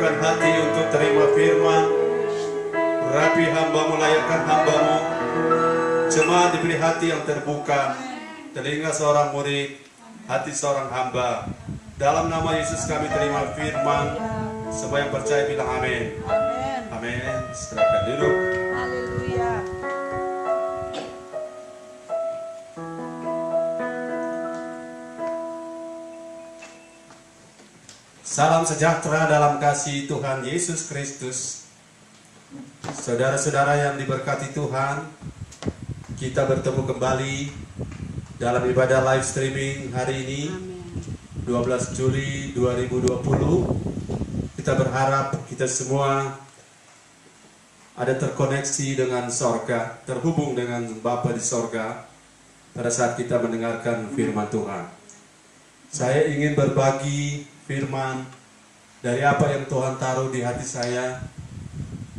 siapkan hati untuk terima firman. Rapi hamba melayakkan hambamu. Jemaat diberi hati yang terbuka, telinga seorang murid, hati seorang hamba. Dalam nama Yesus kami terima firman. Semua yang percaya bilang amin. Amin. Silakan duduk. Haleluya. Salam sejahtera dalam kasih Tuhan Yesus Kristus. Saudara-saudara yang diberkati Tuhan, kita bertemu kembali dalam ibadah live streaming hari ini, 12 Juli 2020. Kita berharap kita semua ada terkoneksi dengan sorga, terhubung dengan Bapa di sorga pada saat kita mendengarkan firman Tuhan. Saya ingin berbagi firman dari apa yang Tuhan taruh di hati saya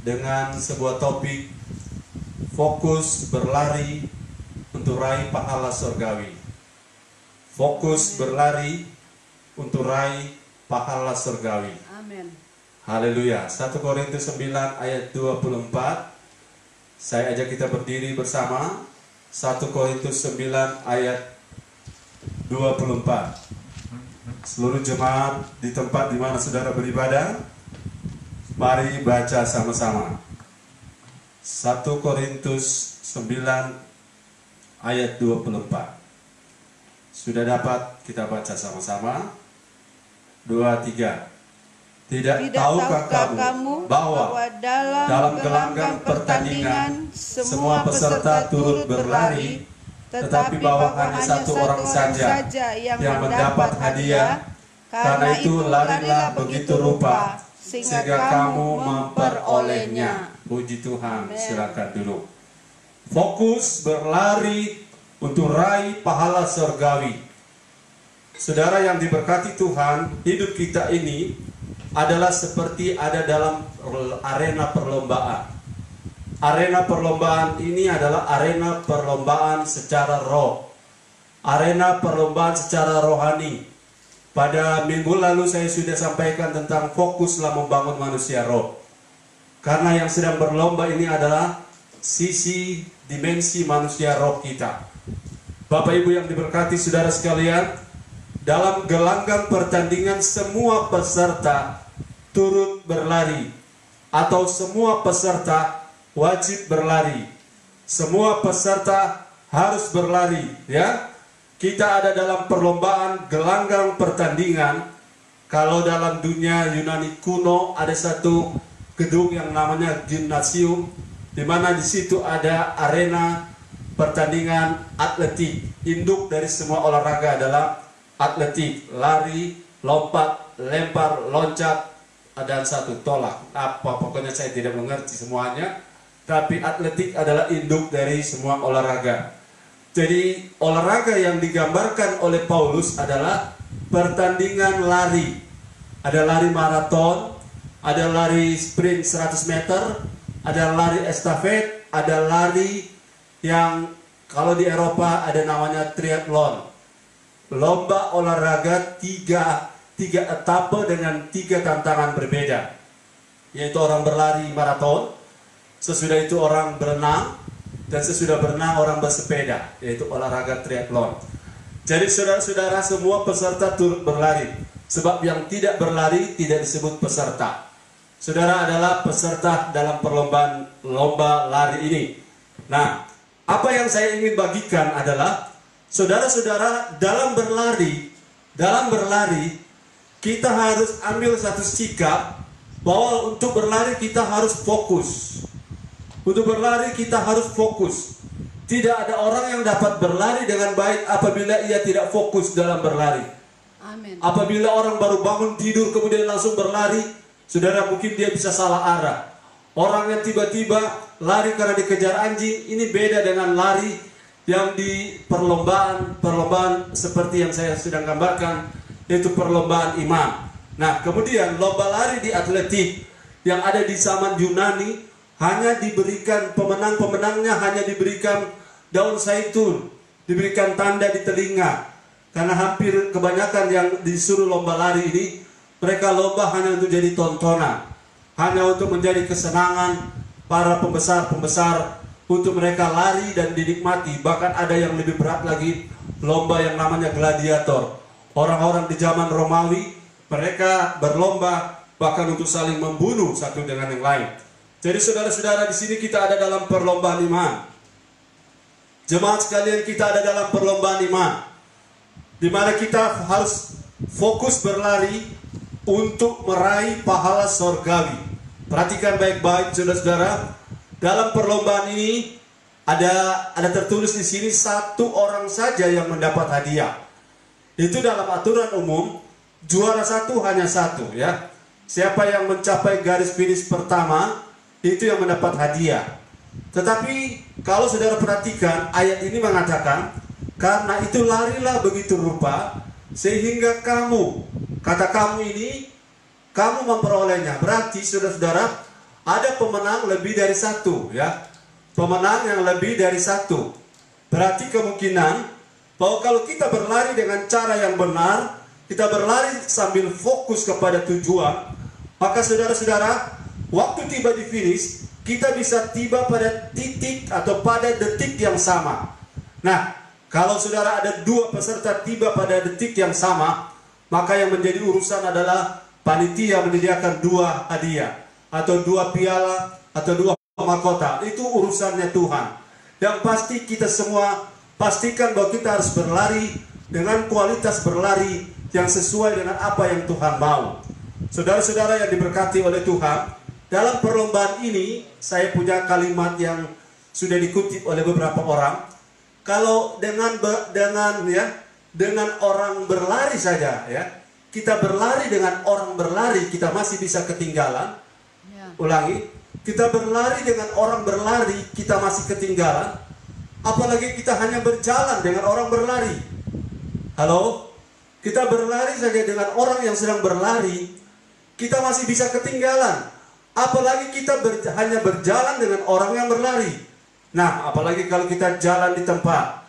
dengan sebuah topik fokus berlari untuk raih pahala surgawi. Fokus berlari untuk raih pahala surgawi. Amin. Haleluya. 1 Korintus 9 ayat 24. Saya ajak kita berdiri bersama. 1 Korintus 9 ayat 24. Seluruh jemaat di tempat di mana saudara beribadah, mari baca sama-sama. 1 Korintus 9 ayat 24. Sudah dapat kita baca sama-sama? 2, 3. Tidak tahukah kamu bahwa dalam gelanggang pertandingan semua peserta turut berlari, tetapi bahwa hanya satu orang saja yang mendapat hadiah? Karena itu larilah begitu rupa sehingga kamu memperolehnya. Puji Tuhan. Silakan dulu. Fokus berlari untuk raih pahala surgawi. Saudara yang diberkati Tuhan, hidup kita ini adalah seperti ada dalam arena perlombaan. Arena perlombaan ini adalah arena perlombaan secara roh. Arena perlombaan secara rohani. Pada minggu lalu saya sudah sampaikan tentang fokuslah membangun manusia roh. Karena yang sedang berlomba ini adalah sisi dimensi manusia roh kita. Bapak Ibu yang diberkati saudara sekalian, dalam gelanggang pertandingan semua peserta turut berlari, atau semua peserta wajib berlari. Semua peserta harus berlari, ya. Kita ada dalam perlombaan gelanggang pertandingan. Kalau dalam dunia Yunani kuno ada satu gedung yang namanya gimnasium, di mana di situ ada arena pertandingan atletik. Induk dari semua olahraga adalah atletik, lari, lompat, lempar, loncat, dan satu tolak. Apa pokoknya saya tidak mengerti semuanya. Tapi atletik adalah induk dari semua olahraga. Jadi olahraga yang digambarkan oleh Paulus adalah pertandingan lari. Ada lari maraton, ada lari sprint 100 meter, ada lari estafet, ada lari yang kalau di Eropa ada namanya triathlon. Lomba olahraga tiga etape dengan 3 tantangan berbeda. Yaitu orang berlari maraton, sesudah itu orang berenang, dan sesudah berenang orang bersepeda, yaitu olahraga triathlon. Jadi saudara-saudara semua peserta turut berlari. Sebab yang tidak berlari tidak disebut peserta. Saudara adalah peserta dalam perlombaan lomba lari ini. Nah, apa yang saya ingin bagikan adalah saudara-saudara dalam berlari kita harus ambil satu sikap bahwa untuk berlari kita harus fokus. Untuk berlari kita harus fokus. Tidak ada orang yang dapat berlari dengan baik apabila ia tidak fokus dalam berlari. Amin. Apabila orang baru bangun tidur kemudian langsung berlari, saudara mungkin dia bisa salah arah. Orang yang tiba-tiba lari karena dikejar anjing, ini beda dengan lari yang di perlombaan seperti yang saya sedang gambarkan, yaitu perlombaan iman. Nah, kemudian lomba lari di atletik yang ada di zaman Yunani hanya diberikan pemenang-pemenangnya hanya diberikan daun zaitun, diberikan tanda di telinga. Karena hampir kebanyakan yang disuruh lomba lari ini Mereka lomba hanya untuk jadi tontonan, hanya untuk menjadi kesenangan para pembesar-pembesar, untuk mereka lari dan dinikmati. Bahkan ada yang lebih berat lagi, lomba yang namanya gladiator. Orang-orang di zaman Romawi, mereka berlomba bahkan untuk saling membunuh satu dengan yang lain. Jadi saudara-saudara, di sini kita ada dalam perlombaan iman. Jemaat sekalian, kita ada dalam perlombaan iman, di mana kita harus fokus berlari untuk meraih pahala sorgawi. Perhatikan baik-baik saudara-saudara, dalam perlombaan ini ada tertulis di sini satu orang saja yang mendapat hadiah. Itu dalam aturan umum, juara satu hanya satu, ya. Siapa yang mencapai garis finish pertama, itu yang mendapat hadiah. Tetapi kalau saudara perhatikan, ayat ini mengatakan, karena itu larilah begitu rupa, sehingga kamu, kata kamu ini, kamu memperolehnya. Berarti saudara-saudara, ada pemenang lebih dari satu, ya. Pemenang yang lebih dari satu. Berarti kemungkinan bahwa kalau kita berlari dengan cara yang benar, kita berlari sambil fokus kepada tujuan, maka saudara-saudara, waktu tiba di finish, kita bisa tiba pada titik atau pada detik yang sama. Nah, kalau saudara ada dua peserta tiba pada detik yang sama, maka yang menjadi urusan adalah panitia menyediakan dua hadiah, atau dua piala, atau dua mahkota. Itu urusannya Tuhan. Yang pasti kita semua pastikan bahwa kita harus berlari dengan kualitas berlari yang sesuai dengan apa yang Tuhan mau. Saudara-saudara yang diberkati oleh Tuhan, dalam perlombaan ini saya punya kalimat yang sudah dikutip oleh beberapa orang. Kalau dengan orang berlari saja, ya, kita berlari dengan orang berlari, kita masih bisa ketinggalan. Ya. Ulangi, kita berlari dengan orang berlari, kita masih ketinggalan. Apalagi kita hanya berjalan dengan orang berlari. Halo? Kita berlari saja dengan orang yang sedang berlari, kita masih bisa ketinggalan. Apalagi kita hanya berjalan dengan orang yang berlari. Nah, apalagi kalau kita jalan di tempat,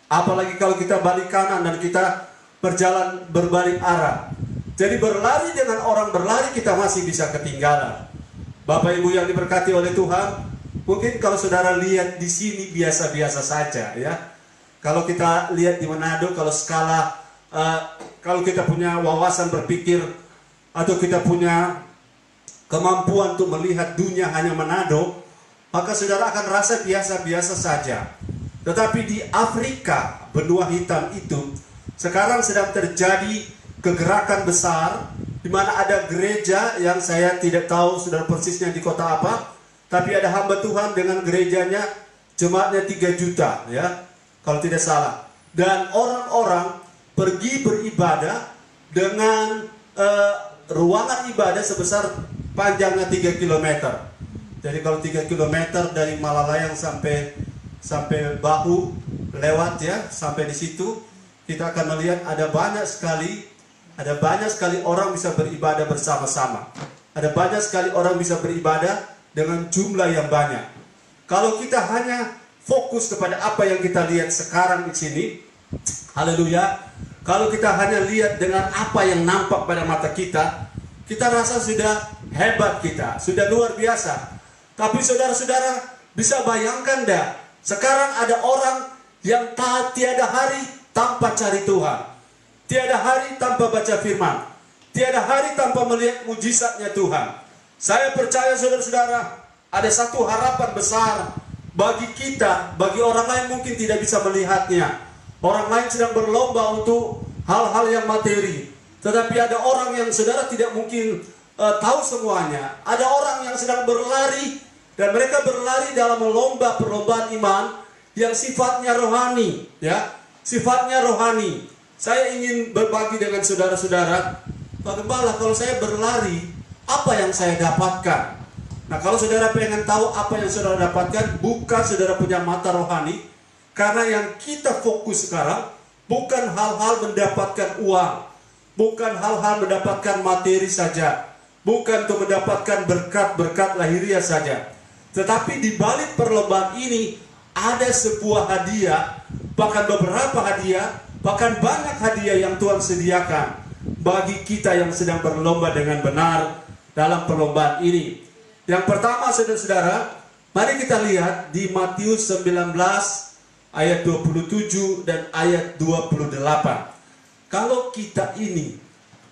apalagi kalau kita balik kanan dan kita berjalan berbalik arah. Jadi berlari dengan orang berlari, kita masih bisa ketinggalan. Bapak Ibu yang diberkati oleh Tuhan, mungkin kalau saudara lihat di sini biasa-biasa saja, ya. Kalau kita lihat di Manado, kalau skala, kalau kita punya wawasan berpikir atau kita punya kemampuan untuk melihat dunia hanya Manado, maka saudara akan rasa biasa-biasa saja. Tetapi di Afrika, benua hitam itu, sekarang sedang terjadi kegerakan besar, di mana ada gereja yang saya tidak tahu saudara persisnya di kota apa, tapi ada hamba Tuhan dengan gerejanya, jemaatnya 3 juta, ya, kalau tidak salah. Dan orang-orang pergi beribadah dengan ruangan ibadah sebesar panjangnya 3 km. Jadi kalau 3 km dari Malalayang sampai bahu lewat, ya, sampai di situ kita akan melihat ada banyak sekali orang bisa beribadah bersama-sama. Ada banyak sekali orang bisa beribadah dengan jumlah yang banyak. Kalau kita hanya fokus kepada apa yang kita lihat sekarang di sini, haleluya. Kalau kita hanya lihat dengan apa yang nampak pada mata kita, kita rasa sudah hebat, kita sudah luar biasa. Tapi saudara-saudara bisa bayangkan dah, sekarang ada orang yang tiada hari tanpa cari Tuhan, tiada hari tanpa baca firman, tiada hari tanpa melihat mujizatnya Tuhan. Saya percaya saudara-saudara, ada satu harapan besar bagi kita, bagi orang lain mungkin tidak bisa melihatnya. Orang lain sedang berlomba untuk hal-hal yang materi, tetapi ada orang yang saudara tidak mungkin tahu semuanya. Ada orang yang sedang berlari, dan mereka berlari dalam perlombaan iman yang sifatnya rohani, ya, sifatnya rohani. Saya ingin berbagi dengan saudara-saudara, Pak Gembala, kalau saya berlari, apa yang saya dapatkan? Nah, kalau saudara pengen tahu apa yang saudara dapatkan, buka saudara punya mata rohani, karena yang kita fokus sekarang bukan hal-hal mendapatkan uang, bukan hal-hal mendapatkan materi saja, bukan untuk mendapatkan berkat-berkat lahiriah saja. Tetapi di balik perlombaan ini ada sebuah hadiah, bahkan beberapa hadiah, bahkan banyak hadiah yang Tuhan sediakan. bagi kita yang sedang berlomba dengan benar dalam perlombaan ini. Yang pertama, saudara-saudara, mari kita lihat di Matius 19 ayat 27 dan ayat 28. Kalau kita ini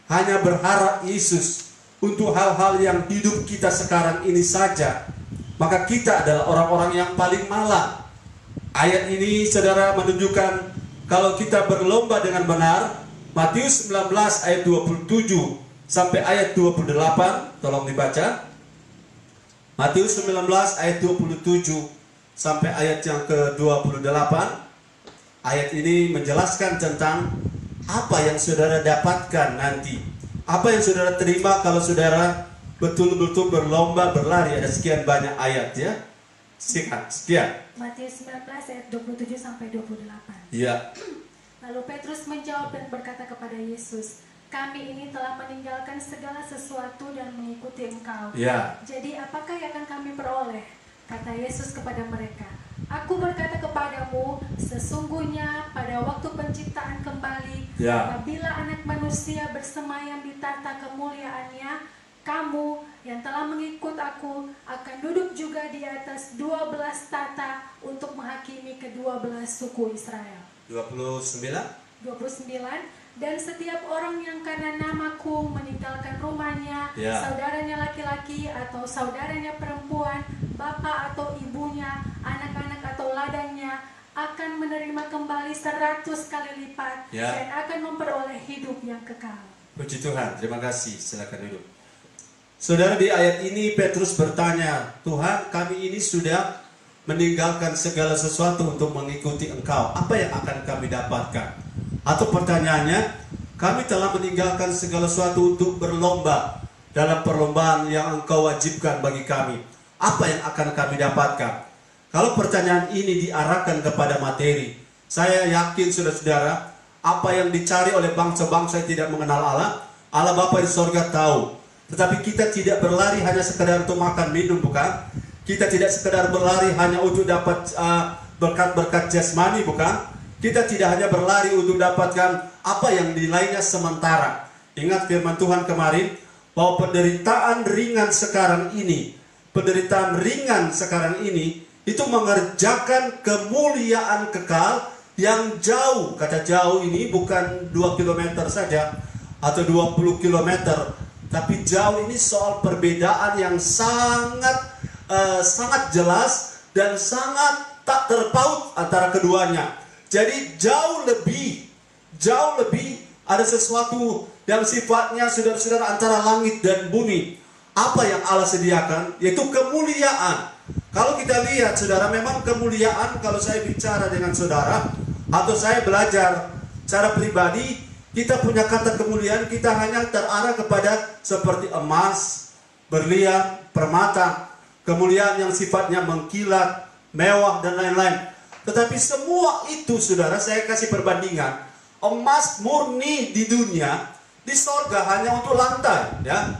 hanya berharap Yesus untuk hal-hal yang hidup kita sekarang ini saja, maka kita adalah orang-orang yang paling malang. Ayat ini, saudara, menunjukkan kalau kita berlomba dengan benar. Matius 19 ayat 27 sampai ayat 28, tolong dibaca. Matius 19 ayat 27 sampai ayat yang ke-28. Ayat ini menjelaskan tentang apa yang saudara dapatkan nanti. Apa yang saudara terima kalau saudara betul-betul berlomba berlari. Ada sekian banyak ayat ya. Sekian. Matius 19 ayat 27 sampai 28. Iya. Lalu Petrus menjawab dan berkata kepada Yesus, "Kami ini telah meninggalkan segala sesuatu dan mengikuti Engkau. Ya. Jadi apakah yang akan kami peroleh?" Kata Yesus kepada mereka, "Aku berkata kepadamu, sesungguhnya pada waktu penciptaan kembali, apabila Anak Manusia bersemayam di tahta kemuliaannya, kamu yang telah mengikut aku akan duduk juga di atas 12 tahta untuk menghakimi ke-12 suku Israel." 29. Dan setiap orang yang karena namaku meninggalkan rumahnya, saudaranya laki-laki atau saudaranya perempuan, bapak atau ibunya, anak-anak atau ladangnya, akan menerima kembali 100 kali lipat dan akan memperoleh hidup yang kekal. Puji Tuhan, terima kasih. Silakan duduk. Saudara, di ayat ini Petrus bertanya, "Tuhan, kami ini sudah meninggalkan segala sesuatu untuk mengikuti Engkau. Apa yang akan kami dapatkan?" Atau pertanyaannya, "Kami telah meninggalkan segala sesuatu untuk berlomba dalam perlombaan yang Engkau wajibkan bagi kami. Apa yang akan kami dapatkan?" Kalau pertanyaan ini diarahkan kepada materi, saya yakin saudara-saudara, apa yang dicari oleh bangsa-bangsa yang tidak mengenal Allah, Allah Bapa di sorga tahu. Tetapi kita tidak berlari hanya sekedar untuk makan minum, bukan? Kita tidak sekedar berlari hanya untuk dapat berkat-berkat jasmani, bukan? Kita tidak hanya berlari untuk dapatkan apa yang nilainya sementara. Ingat firman Tuhan kemarin, bahwa penderitaan ringan sekarang ini, itu mengerjakan kemuliaan kekal yang jauh. Kata jauh ini bukan 2 km saja atau 20 km, tapi jauh ini soal perbedaan yang sangat jelas dan sangat tak terpaut antara keduanya. Jadi jauh lebih ada sesuatu yang sifatnya saudara-saudara antara langit dan bumi. Apa yang Allah sediakan? Yaitu kemuliaan. Kalau kita lihat saudara, memang kemuliaan, kalau saya bicara dengan saudara atau saya belajar secara pribadi, kita punya kata kemuliaan, kita hanya terarah kepada seperti emas, berlian, permata. Kemuliaan yang sifatnya mengkilat, mewah, dan lain-lain. Tetapi semua itu, saudara, saya kasih perbandingan. Emas murni di dunia, di sorga hanya untuk lantai. Ya.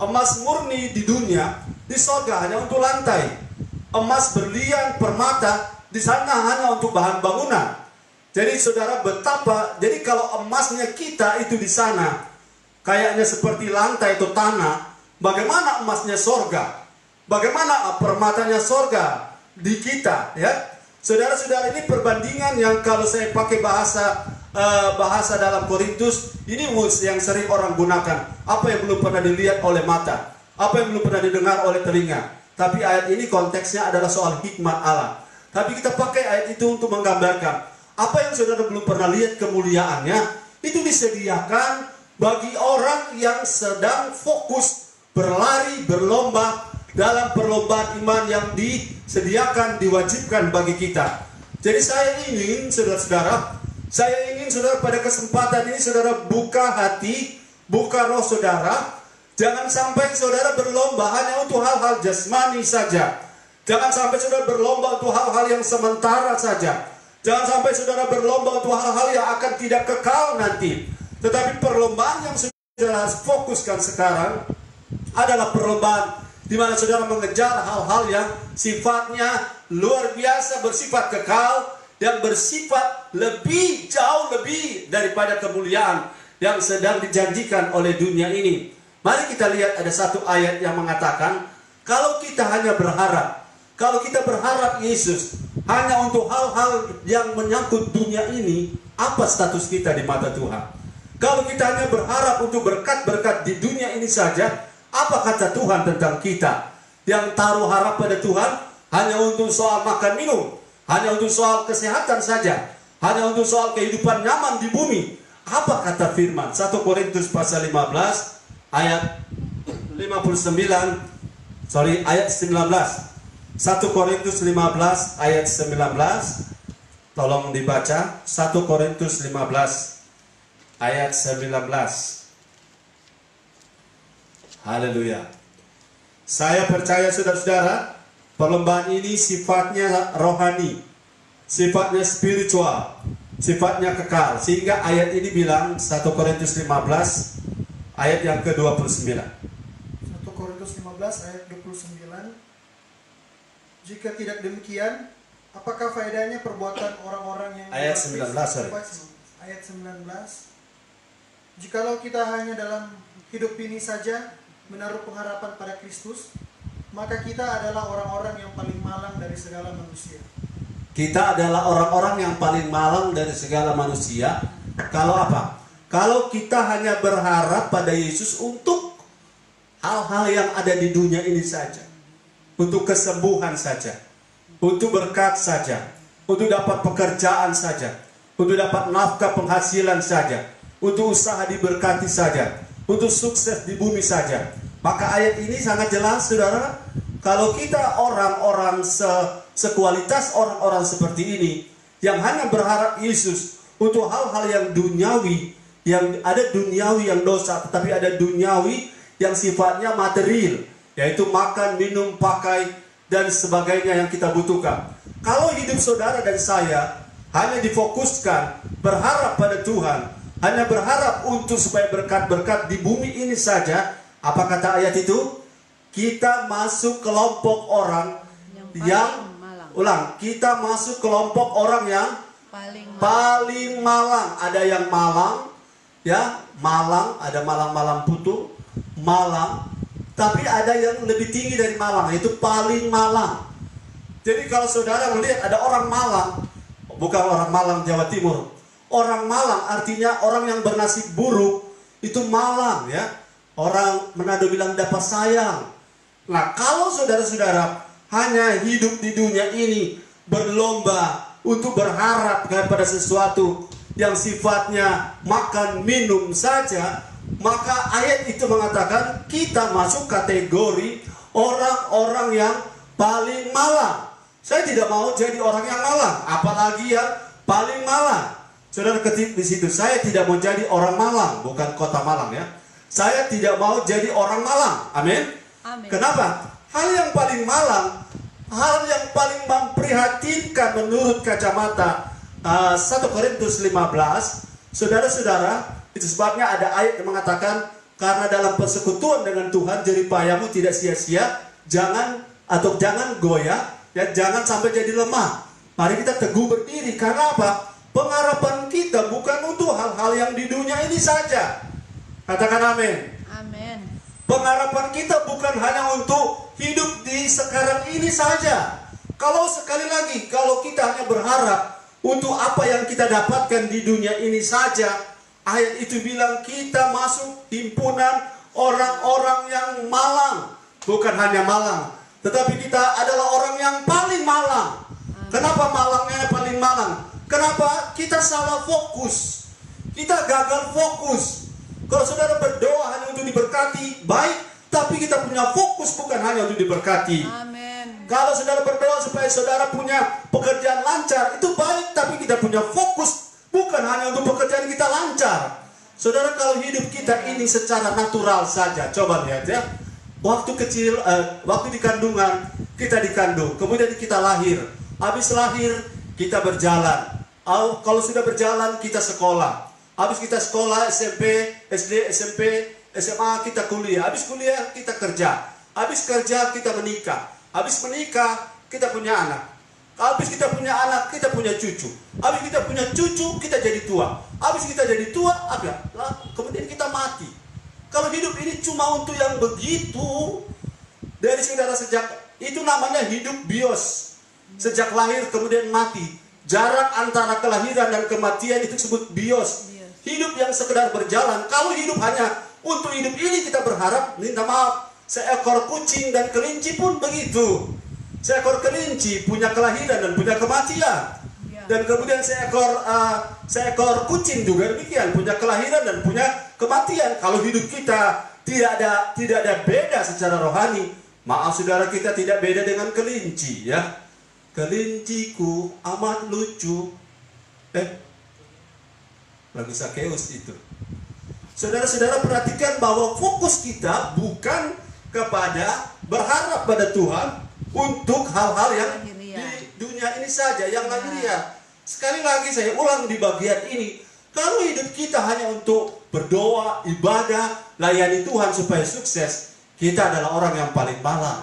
Emas murni di dunia, di sorga hanya untuk lantai. Emas, berlian, permata, di sana hanya untuk bahan bangunan. Jadi saudara, betapa, jadi kalau emasnya kita itu di sana, kayaknya seperti lantai atau tanah, bagaimana emasnya sorga? Bagaimana permatanya sorga di kita, ya? Saudara-saudara, ini perbandingan yang kalau saya pakai bahasa dalam Korintus, ini yang sering orang gunakan. Apa yang belum pernah dilihat oleh mata, apa yang belum pernah didengar oleh telinga. Tapi ayat ini konteksnya adalah soal hikmat Allah. Tapi kita pakai ayat itu untuk menggambarkan apa yang saudara belum pernah lihat kemuliaannya, itu disediakan bagi orang yang sedang fokus berlari, berlomba dalam perlombaan iman yang disediakan, diwajibkan bagi kita. Jadi saya ingin saudara-saudara pada kesempatan ini saudara buka hati, buka roh saudara. Jangan sampai saudara berlomba hanya untuk hal-hal jasmani saja. Jangan sampai saudara berlomba untuk hal-hal yang sementara saja. Jangan sampai saudara berlomba untuk hal-hal yang akan tidak kekal nanti. Tetapi perlombaan yang saudara harus fokuskan sekarang adalah perlombaan di mana saudara mengejar hal-hal yang sifatnya luar biasa, bersifat kekal, yang bersifat jauh lebih daripada kemuliaan yang sedang dijanjikan oleh dunia ini. Mari kita lihat ada satu ayat yang mengatakan, kalau kita hanya berharap, kalau kita berharap Yesus hanya untuk hal-hal yang menyangkut dunia ini, apa status kita di mata Tuhan? Kalau kita hanya berharap untuk berkat-berkat di dunia ini saja, apa kata Tuhan tentang kita? Yang taruh harap pada Tuhan hanya untuk soal makan minum, hanya untuk soal kesehatan saja, hanya untuk soal kehidupan nyaman di bumi. Apa kata firman? 1 Korintus pasal 15 ayat ayat 19. 1 Korintus 15 ayat 19. Tolong dibaca 1 Korintus 15 ayat 19. Haleluya. Saya percaya saudara-saudara, perlombaan ini sifatnya rohani, sifatnya spiritual, sifatnya kekal. Sehingga ayat ini bilang 1 Korintus 15 ayat yang ke-29. 1 Korintus 15 ayat 29. Jika tidak demikian, apakah faedahnya perbuatan orang-orang yang ayat 19, sorry. Ayat 19. Jikalau kita hanya dalam hidup ini saja menaruh pengharapan pada Kristus, maka kita adalah orang-orang yang paling malang dari segala manusia. Kita adalah orang-orang yang paling malang dari segala manusia. Kalau apa? Kalau kita hanya berharap pada Yesus untuk hal-hal yang ada di dunia ini saja, untuk kesembuhan saja, untuk berkat saja, untuk dapat pekerjaan saja, untuk dapat nafkah penghasilan saja, untuk usaha diberkati saja, untuk sukses di bumi saja. Maka ayat ini sangat jelas, saudara. Kalau kita orang-orang sekualitas orang-orang seperti ini, yang hanya berharap Yesus untuk hal-hal yang duniawi, yang ada duniawi yang dosa, tetapi ada duniawi yang sifatnya material, yaitu makan, minum, pakai, dan sebagainya yang kita butuhkan. Kalau hidup saudara dan saya hanya difokuskan berharap pada Tuhan, hanya berharap untuk supaya berkat-berkat di bumi ini saja, apa kata ayat itu? Kita masuk kelompok orang kita masuk kelompok orang yang paling malang. Ada yang malang, ya, malang, ada malang-malang putu, malang. Tapi ada yang lebih tinggi dari malang, yaitu paling malang. Jadi kalau saudara melihat ada orang malang, bukan orang Malang Jawa Timur. Orang malang artinya orang yang bernasib buruk, itu malang, ya. Orang Manado bilang dapat sayang. Nah, kalau saudara-saudara hanya hidup di dunia ini berlomba untuk berharap kepada sesuatu yang sifatnya makan minum saja, maka ayat itu mengatakan kita masuk kategori orang-orang yang paling malang. Saya tidak mau jadi orang yang malang, apalagi yang paling malang. Saudara ketik di situ, saya tidak mau jadi orang Malang, bukan kota Malang, ya. Saya tidak mau jadi orang malang. Amin. Kenapa? Hal yang paling malang, hal yang paling memprihatinkan menurut kacamata 1 Korintus 15, saudara-saudara, itu sebabnya ada ayat yang mengatakan, karena dalam persekutuan dengan Tuhan jeripayamu tidak sia-sia, jangan goyah, ya, jangan sampai jadi lemah. Mari kita teguh berdiri. Karena apa? Pengharapan kita bukan untuk hal-hal yang di dunia ini saja. Katakan amin. Amin. Pengharapan kita bukan hanya untuk hidup di sekarang ini saja. Kalau sekali lagi, kalau kita hanya berharap untuk apa yang kita dapatkan di dunia ini saja, ayat itu bilang kita masuk himpunan orang-orang yang malang. Bukan hanya malang, tetapi kita adalah orang yang paling malang. Kenapa malangnya paling malang? Kenapa? Kita salah fokus. Kita gagal fokus. Kalau saudara berdoa hanya untuk diberkati, baik, tapi kita punya fokus bukan hanya untuk diberkati. Amin. Kalau saudara berdoa supaya saudara punya pekerjaan lancar, itu baik, tapi kita punya fokus bukan hanya untuk pekerjaan kita lancar. Saudara, kalau hidup kita ini secara natural saja, coba lihat, ya. Waktu kecil, waktu di kandungan, kita dikandung, kemudian kita lahir. Habis lahir, kita berjalan. Kalau sudah berjalan, kita sekolah. Habis kita sekolah, SMP, SD, SMP, SMA, kita kuliah. Habis kuliah, kita kerja. Habis kerja, kita menikah. Habis menikah, kita punya anak. Habis kita punya anak, kita punya cucu. Habis kita punya cucu, kita jadi tua. Habis kita jadi tua, kemudian kita mati. Kalau hidup ini cuma untuk yang begitu, dari saudara sejak itu namanya hidup bios. Sejak lahir kemudian mati. Jarak antara kelahiran dan kematian itu disebut bios. Hidup yang sekedar berjalan. Kalau hidup hanya untuk hidup ini kita berharap, minta maaf, seekor kucing dan kelinci pun begitu. Seekor kelinci punya kelahiran dan punya kematian. Dan kemudian seekor kucing juga demikian, punya kelahiran dan punya kematian. Kalau hidup kita tidak ada beda secara rohani, maaf saudara, kita tidak beda dengan kelinci ya. Kelinciku amat lucu. Lagu Sakeus itu. Saudara-saudara perhatikan bahwa fokus kita bukan kepada berharap pada Tuhan untuk hal-hal yang di dunia ini saja, yang lahiriah. Sekali lagi saya ulang di bagian ini, kalau hidup kita hanya untuk berdoa, ibadah, layani Tuhan supaya sukses, kita adalah orang yang paling malang.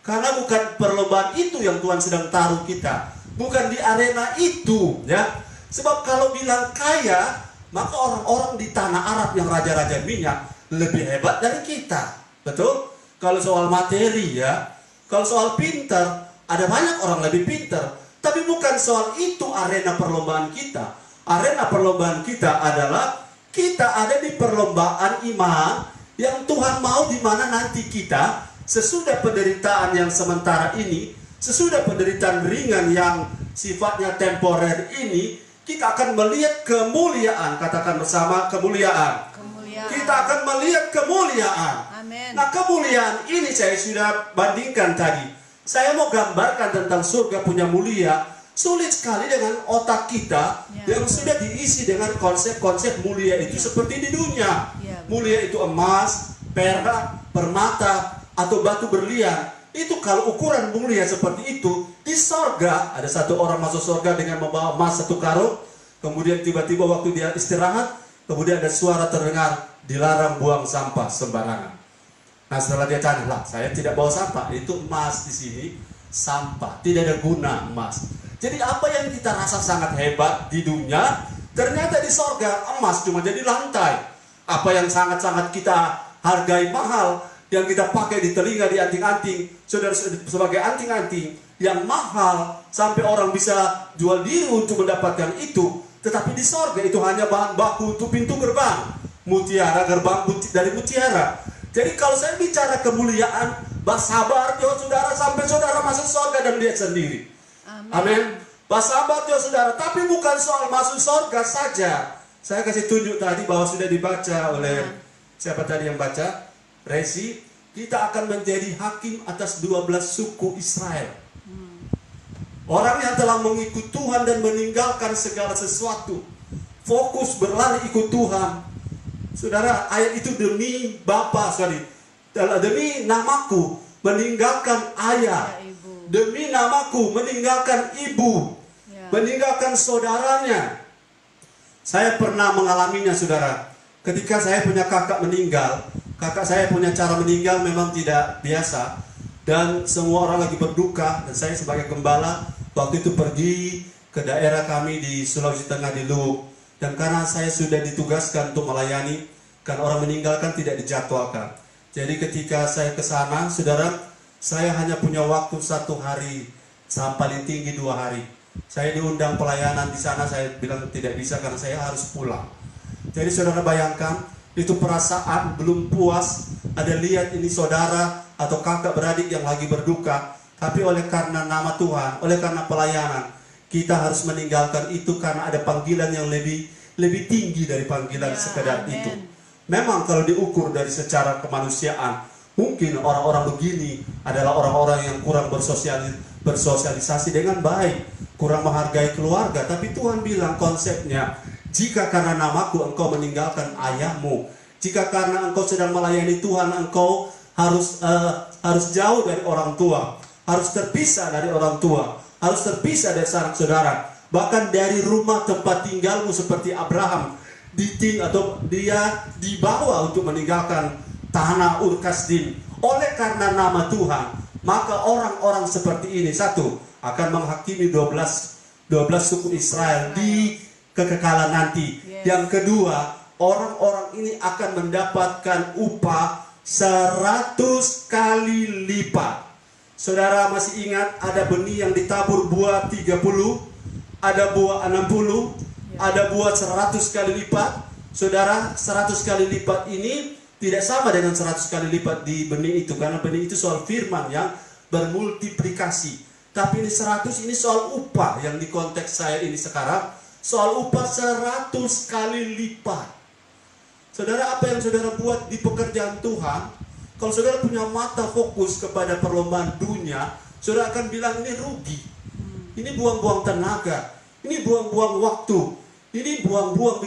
Karena bukan perlombaan itu yang Tuhan sedang taruh kita, bukan di arena itu ya. Sebab kalau bilang kaya, maka orang-orang di tanah Arab yang raja-raja minyak lebih hebat dari kita. Betul? Kalau soal materi ya, kalau soal pintar, ada banyak orang lebih pintar. Tapi bukan soal itu arena perlombaan kita. Arena perlombaan kita adalah kita ada di perlombaan iman yang Tuhan mau, di mana nanti kita sesudah penderitaan yang sementara ini, sesudah penderitaan ringan yang sifatnya temporer ini, kita akan melihat kemuliaan. Katakan bersama, kemuliaan. Kita akan melihat kemuliaan. Amen. Nah, kemuliaan ini saya sudah bandingkan tadi. Saya mau gambarkan tentang surga punya mulia. Sulit sekali dengan otak kita yang sudah diisi dengan konsep-konsep mulia itu seperti di dunia. Mulia itu emas, perak, permata, atau batu berlian. Itu kalau ukuran mulia seperti itu, di sorga ada satu orang masuk sorga dengan membawa emas satu karung. Kemudian tiba-tiba waktu dia istirahat, kemudian ada suara terdengar, dilarang buang sampah sembarangan. Nah, setelah dia tanya, lah saya tidak bawa sampah, itu emas di sini sampah, tidak ada guna emas. Jadi apa yang kita rasa sangat hebat di dunia, ternyata di sorga emas cuma jadi lantai. Apa yang sangat-sangat kita hargai mahal, yang kita pakai di telinga, di anting-anting, saudara, sebagai anting-anting yang mahal sampai orang bisa jual diri untuk mendapatkan itu. Tetapi di sorga itu hanya bahan baku untuk pintu gerbang mutiara, gerbang dari mutiara. Jadi kalau saya bicara kemuliaan, bersabar Tuhan saudara sampai saudara masuk surga dan lihat sendiri. Amin. Bersabar Tuhan saudara, tapi bukan soal masuk surga saja. Saya kasih tunjuk tadi bahwa sudah dibaca oleh siapa tadi yang baca? Resi. Kita akan menjadi hakim atas 12 suku Israel. Orang yang telah mengikut Tuhan dan meninggalkan segala sesuatu. Fokus berlari ikut Tuhan. Saudara, ayat itu demi demi namaku meninggalkan ayah, demi namaku meninggalkan ibu, meninggalkan saudaranya. Saya pernah mengalaminya saudara. Ketika saya punya kakak meninggal, kakak saya punya cara meninggal memang tidak biasa. Dan semua orang lagi berduka, dan saya sebagai gembala waktu itu pergi ke daerah kami di Sulawesi Tengah, di Luwu. Dan karena saya sudah ditugaskan untuk melayani, kan orang meninggalkan tidak dijadwalkan. Jadi ketika saya ke sana, saudara, saya hanya punya waktu 1 hari, paling tinggi 2 hari. Saya diundang pelayanan di sana, saya bilang tidak bisa karena saya harus pulang. Jadi saudara bayangkan, itu perasaan belum puas, ada lihat ini saudara atau kakak beradik yang lagi berduka, tapi oleh karena nama Tuhan, oleh karena pelayanan, kita harus meninggalkan itu karena ada panggilan yang lebih tinggi dari panggilan sekedar itu. Memang kalau diukur dari secara kemanusiaan, mungkin orang-orang begini adalah orang-orang yang kurang bersosialisasi dengan baik, kurang menghargai keluarga. Tapi Tuhan bilang konsepnya, jika karena namaku engkau meninggalkan ayahmu, jika karena engkau sedang melayani Tuhan, engkau harus jauh dari orang tua, harus terpisah dari orang tua, harus terpisah dari sanak saudara, bahkan dari rumah tempat tinggalmu seperti Abraham, dia dibawa untuk meninggalkan tanah Ur Kasdim oleh karena nama Tuhan. Maka orang-orang seperti ini, satu, akan menghakimi 12 suku Israel di kekekalan nanti. Yang kedua, orang-orang ini akan mendapatkan upah 100 kali lipat. Saudara masih ingat ada benih yang ditabur buah 30, ada buah 60, ada buah 100 kali lipat. Saudara, 100 kali lipat ini tidak sama dengan 100 kali lipat di benih itu, karena benih itu soal firman yang bermultiplikasi. Tapi ini 100, ini soal upah yang di konteks saya ini sekarang, soal upah 100 kali lipat. Saudara, apa yang saudara buat di pekerjaan Tuhan, kalau saudara punya mata fokus kepada perlombaan dunia, saudara akan bilang ini rugi. Ini buang-buang tenaga, ini buang-buang waktu, ini buang-buang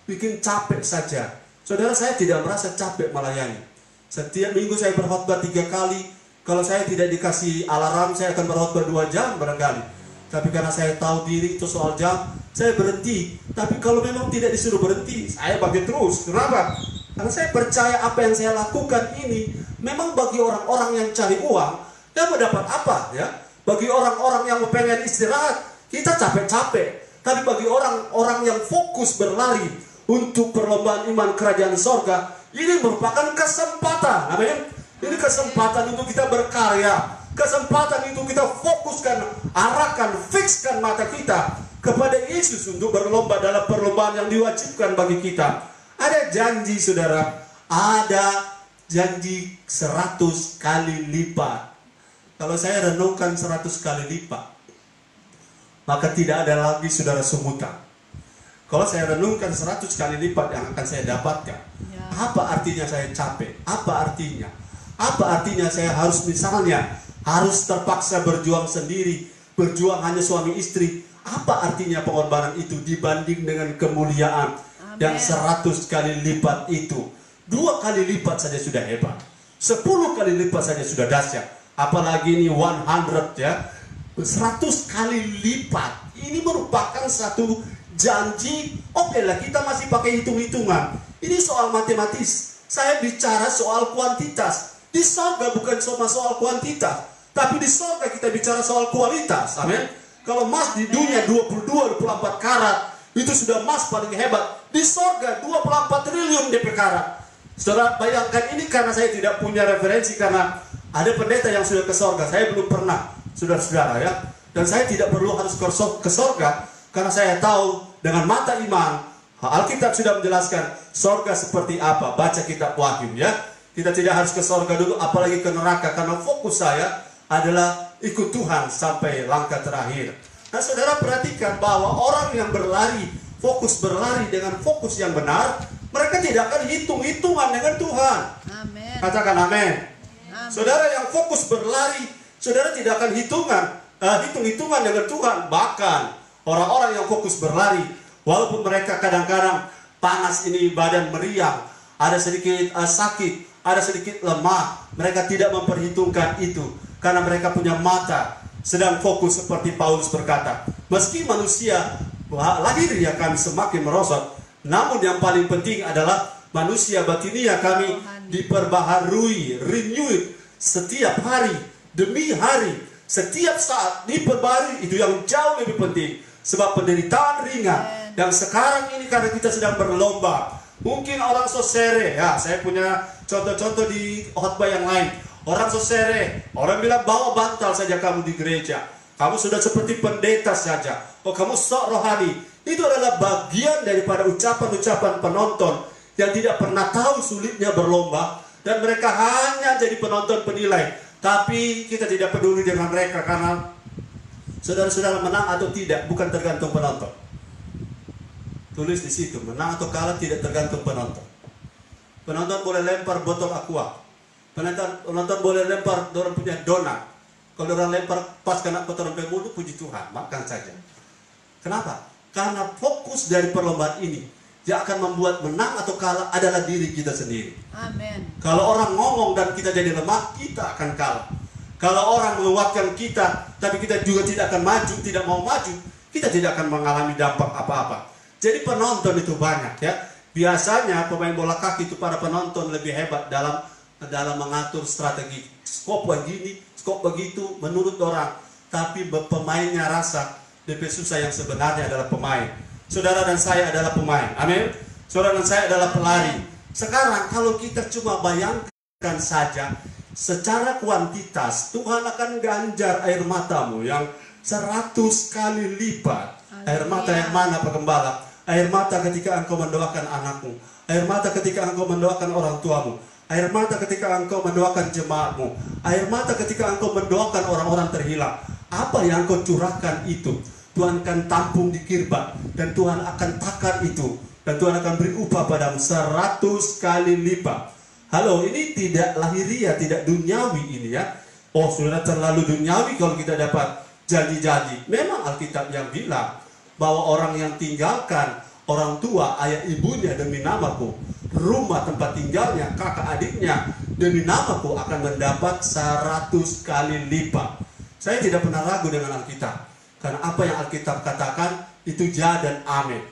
bikin capek saja. Saudara, saya tidak merasa capek melayani. Setiap minggu saya berkhotbah 3 kali. Kalau saya tidak dikasih alarm, saya akan berkhotbah 2 jam barangkali. Tapi karena saya tahu diri itu soal jam, saya berhenti. Tapi kalau memang tidak disuruh berhenti, saya bagi terus. Kenapa? Karena saya percaya apa yang saya lakukan ini memang bagi orang-orang yang cari uang dan mendapat apa ya? Bagi orang-orang yang pengen istirahat, kita capek-capek. Tapi bagi orang-orang yang fokus berlari untuk perlombaan iman kerajaan sorga, ini merupakan kesempatan. Amin. Ini kesempatan untuk kita berkarya, kesempatan untuk kita fokuskan, arahkan, fikskan mata kita kepada Yesus untuk berlomba dalam perlombaan yang diwajibkan bagi kita. Ada janji, saudara, ada janji 100 kali lipat. Kalau saya renungkan 100 kali lipat, maka tidak ada lagi saudara sumutan. Kalau saya renungkan 100 kali lipat yang akan saya dapatkan, apa artinya saya capek? Apa artinya? Apa artinya saya harus harus terpaksa berjuang sendiri, berjuang hanya suami istri? Apa artinya pengorbanan itu dibanding dengan kemuliaan yang 100 kali lipat itu? 2 kali lipat saja sudah hebat, 10 kali lipat saja sudah dahsyat. Apalagi ini 100 ya, 100 kali lipat. Ini merupakan satu janji. Oke lah, kita masih pakai hitung-hitungan. Ini soal matematis. Saya bicara soal kuantitas. Di sorga bukan cuma soal kuantitas, tapi di sorga kita bicara soal kualitas. Amin. Kalau emas di dunia 22-24 karat itu sudah emas paling hebat. Di sorga 24 triliun DP karat. Saudara bayangkan ini, karena saya tidak punya referensi, karena ada pendeta yang sudah ke sorga. Saya belum pernah, saudara-saudara ya. Dan saya tidak perlu harus ke sorga, karena saya tahu dengan mata iman, Alkitab sudah menjelaskan sorga seperti apa. Baca kitab Wahyu ya. Kita tidak harus ke sorga dulu, apalagi ke neraka, karena fokus saya adalah ikut Tuhan sampai langkah terakhir. Nah, saudara perhatikan bahwa orang yang berlari, fokus berlari dengan fokus yang benar, mereka tidak akan hitung-hitungan dengan Tuhan. Amin. Katakan amin. Amin. Saudara yang fokus berlari, saudara tidak akan hitung-hitungan dengan Tuhan. Bahkan orang-orang yang fokus berlari, walaupun mereka kadang-kadang panas ini, badan meriang, ada sedikit sakit, ada sedikit lemah, mereka tidak memperhitungkan itu, karena mereka punya mata sedang fokus seperti Paulus berkata, meski manusia lahiriah kami semakin merosot, namun yang paling penting adalah manusia batinia kami diperbaharui, renewed setiap hari demi hari, setiap saat diperbaharui. Itu yang jauh lebih penting, sebab penderitaan ringan yang sekarang ini karena kita sedang berlomba. Mungkin orang sosere, ya saya punya contoh-contoh di khotbah yang lain. Orang sosere, orang bilang bawa bantal saja kamu di gereja, kamu sudah seperti pendeta saja, oh kamu sok rohani. Itu adalah bagian daripada ucapan-ucapan penonton yang tidak pernah tahu sulitnya berlomba, dan mereka hanya jadi penonton penilai. Tapi kita tidak peduli dengan mereka, karena saudara-saudara menang atau tidak bukan tergantung penonton. Tulis di situ, menang atau kalah tidak tergantung penonton. Penonton boleh lempar botol aqua, penonton boleh lempar orang punya donat. Kalau orang lempar pas kena kotoran mulut, puji Tuhan, makan saja. Kenapa? Karena fokus dari perlombaan ini yang akan membuat menang atau kalah adalah diri kita sendiri. Amin. Kalau orang ngomong dan kita jadi lemah, kita akan kalah. Kalau orang menguatkan kita, tapi kita juga tidak akan maju, tidak mau maju, kita tidak akan mengalami dampak apa-apa. Jadi penonton itu banyak ya. Biasanya pemain bola kaki itu para penonton lebih hebat dalam mengatur strategi. Skop begini, skop begitu menurut orang. tapi pemainnya rasa DP susah, yang sebenarnya adalah pemain. Saudara dan saya adalah pemain. Amin. Saudara dan saya adalah pelari. Sekarang kalau kita cuma bayangkan saja secara kuantitas, Tuhan akan ganjar air matamu yang 100 kali lipat. Air mata yang mana, Pak Gembala? Air mata ketika engkau mendoakan anakmu, air mata ketika engkau mendoakan orang tuamu, air mata ketika engkau mendoakan jemaatmu, air mata ketika engkau mendoakan orang-orang terhilang. Apa yang engkau curahkan itu, Tuhan akan tampung di kirbat, dan Tuhan akan takar itu, dan Tuhan akan beri upah padamu 100 kali lipat. Halo, ini tidak lahiriah, tidak duniawi ini ya. Oh, sudah terlalu duniawi kalau kita dapat janji-janji. Memang Alkitab yang bilang bahwa orang yang tinggalkan orang tua, ayah ibunya demi namaku, rumah tempat tinggalnya, kakak adiknya demi namaku, akan mendapat 100 kali lipat. Saya tidak pernah ragu dengan Alkitab, karena apa yang Alkitab katakan itu ja dan amin.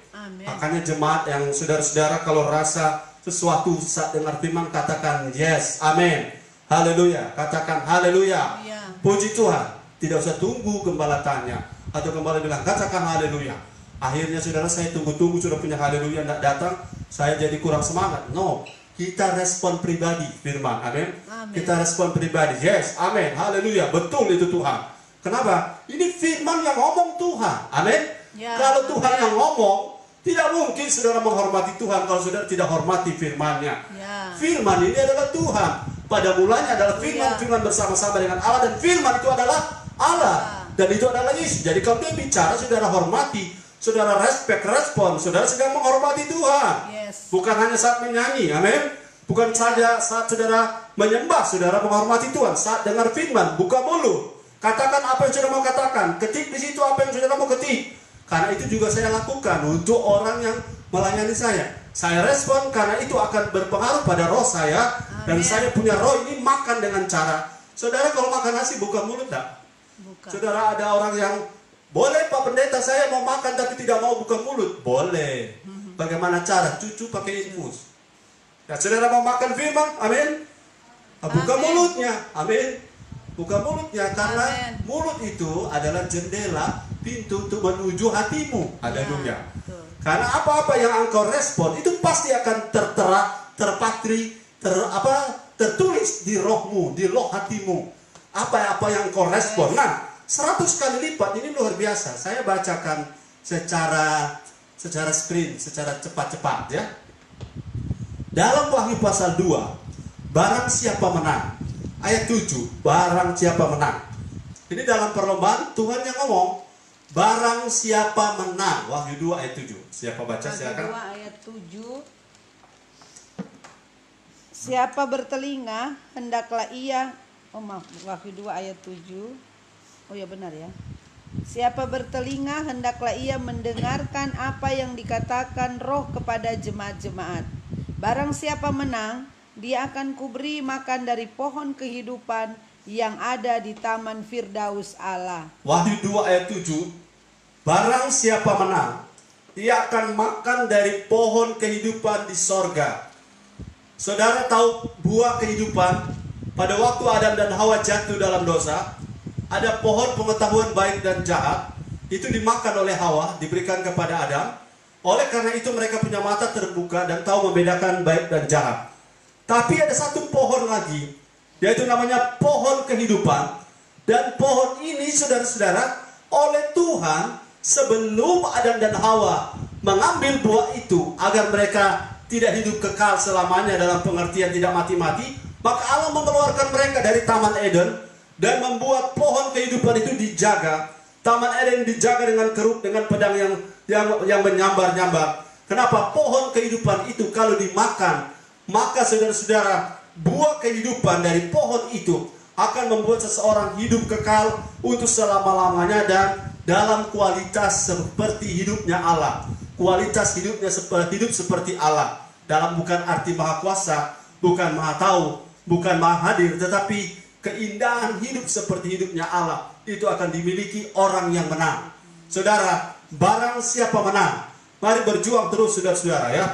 Makanya jemaat yang saudara-saudara kalau rasa sesuatu saat dengar firman, katakan yes, amin, haleluya, katakan haleluya, puji Tuhan. Tidak usah tunggu gembala tanya atau gembala bilang katakan haleluya. Akhirnya saudara, saya tunggu-tunggu sudah punya haleluya tidak datang, saya jadi kurang semangat. No, kita respon pribadi firman, amin. Kita respon pribadi, yes, amin, haleluya, betul itu Tuhan. Kenapa? Ini firman yang ngomong Tuhan, amin. Kalau Tuhan yang ngomong, tidak mungkin saudara menghormati Tuhan kalau saudara tidak hormati firman-Nya. Firman ini adalah Tuhan. Pada mulanya adalah firman, firman bersama-sama dengan Allah, dan firman itu adalah Allah, dan itu adalah Yesus. Jadi kalau dia bicara, saudara hormati, saudara respect, respon, saudara sedang menghormati Tuhan. Bukan hanya saat menyanyi, amin. Bukan saja saat saudara menyembah, saudara menghormati Tuhan. Saat dengar firman, buka mulut, katakan apa yang saudara mau katakan, ketik di situ apa yang saudara mau ketik. Karena itu juga saya lakukan untuk orang yang melayani saya. Saya respon karena itu akan berpengaruh pada roh saya. Dan saya punya roh ini makan dengan cara, saudara kalau makan nasi buka mulut tak? Saudara, ada orang yang boleh Pak Pendeta saya mau makan tapi tidak mau buka mulut. Boleh. Bagaimana cara? Cucu pakai infus. Ya, saudara mau makan firman, amin. Buka mulutnya, amin. Buka mulutnya, karena mulut itu adalah jendela, pintu untuk menuju hatimu. Haleluya. Karena apa-apa yang engkau respon itu pasti akan tertera, terpatri, tertulis di rohmu, di loh hatimu. Apa-apa yang engkau respon. Nah, 100 kali lipat ini luar biasa. Saya bacakan secara sprint, secara cepat-cepat ya. Dalam Wahyu pasal 2, barang siapa menang. Ayat 7, barang siapa menang. Ini dalam perlombaan Tuhan yang ngomong, barang siapa menang. Wahyu 2 ayat 7. Siapa baca silakan. Wahyu 2 ayat 7. Siapa bertelinga hendaklah ia, Wahyu 2 ayat 7. Oh ya benar ya. Siapa bertelinga hendaklah ia mendengarkan apa yang dikatakan Roh kepada jemaat-jemaat. Barang siapa menang, dia akan kuberi makan dari pohon kehidupan yang ada di taman Firdaus Allah. Wahyu 2 ayat 7. Barang siapa menang, ia akan makan dari pohon kehidupan di sorga. Saudara tahu buah kehidupan pada waktu Adam dan Hawa jatuh dalam dosa, ada pohon pengetahuan baik dan jahat, itu dimakan oleh Hawa, diberikan kepada Adam. Oleh karena itu mereka punya mata terbuka dan tahu membedakan baik dan jahat. Tapi ada satu pohon lagi, yaitu namanya pohon kehidupan. Dan pohon ini saudara-saudara, oleh Tuhan sebelum Adam dan Hawa mengambil buah itu agar mereka tidak hidup kekal selamanya dalam pengertian tidak mati-mati, maka Allah mengeluarkan mereka dari Taman Eden dan membuat pohon kehidupan itu dijaga. Taman Eden dijaga dengan keruk, dengan pedang yang menyambar-nyambar. Kenapa? Pohon kehidupan itu kalau dimakan, maka saudara-saudara, buah kehidupan dari pohon itu akan membuat seseorang hidup kekal untuk selama-lamanya dan dalam kualitas seperti hidupnya Allah. Kualitas hidupnya hidup seperti Allah. Dalam bukan arti maha kuasa, bukan maha tahu, bukan maha hadir, tetapi keindahan hidup seperti hidupnya Allah itu akan dimiliki orang yang menang. Saudara, barang siapa menang, mari berjuang terus saudara-saudara ya.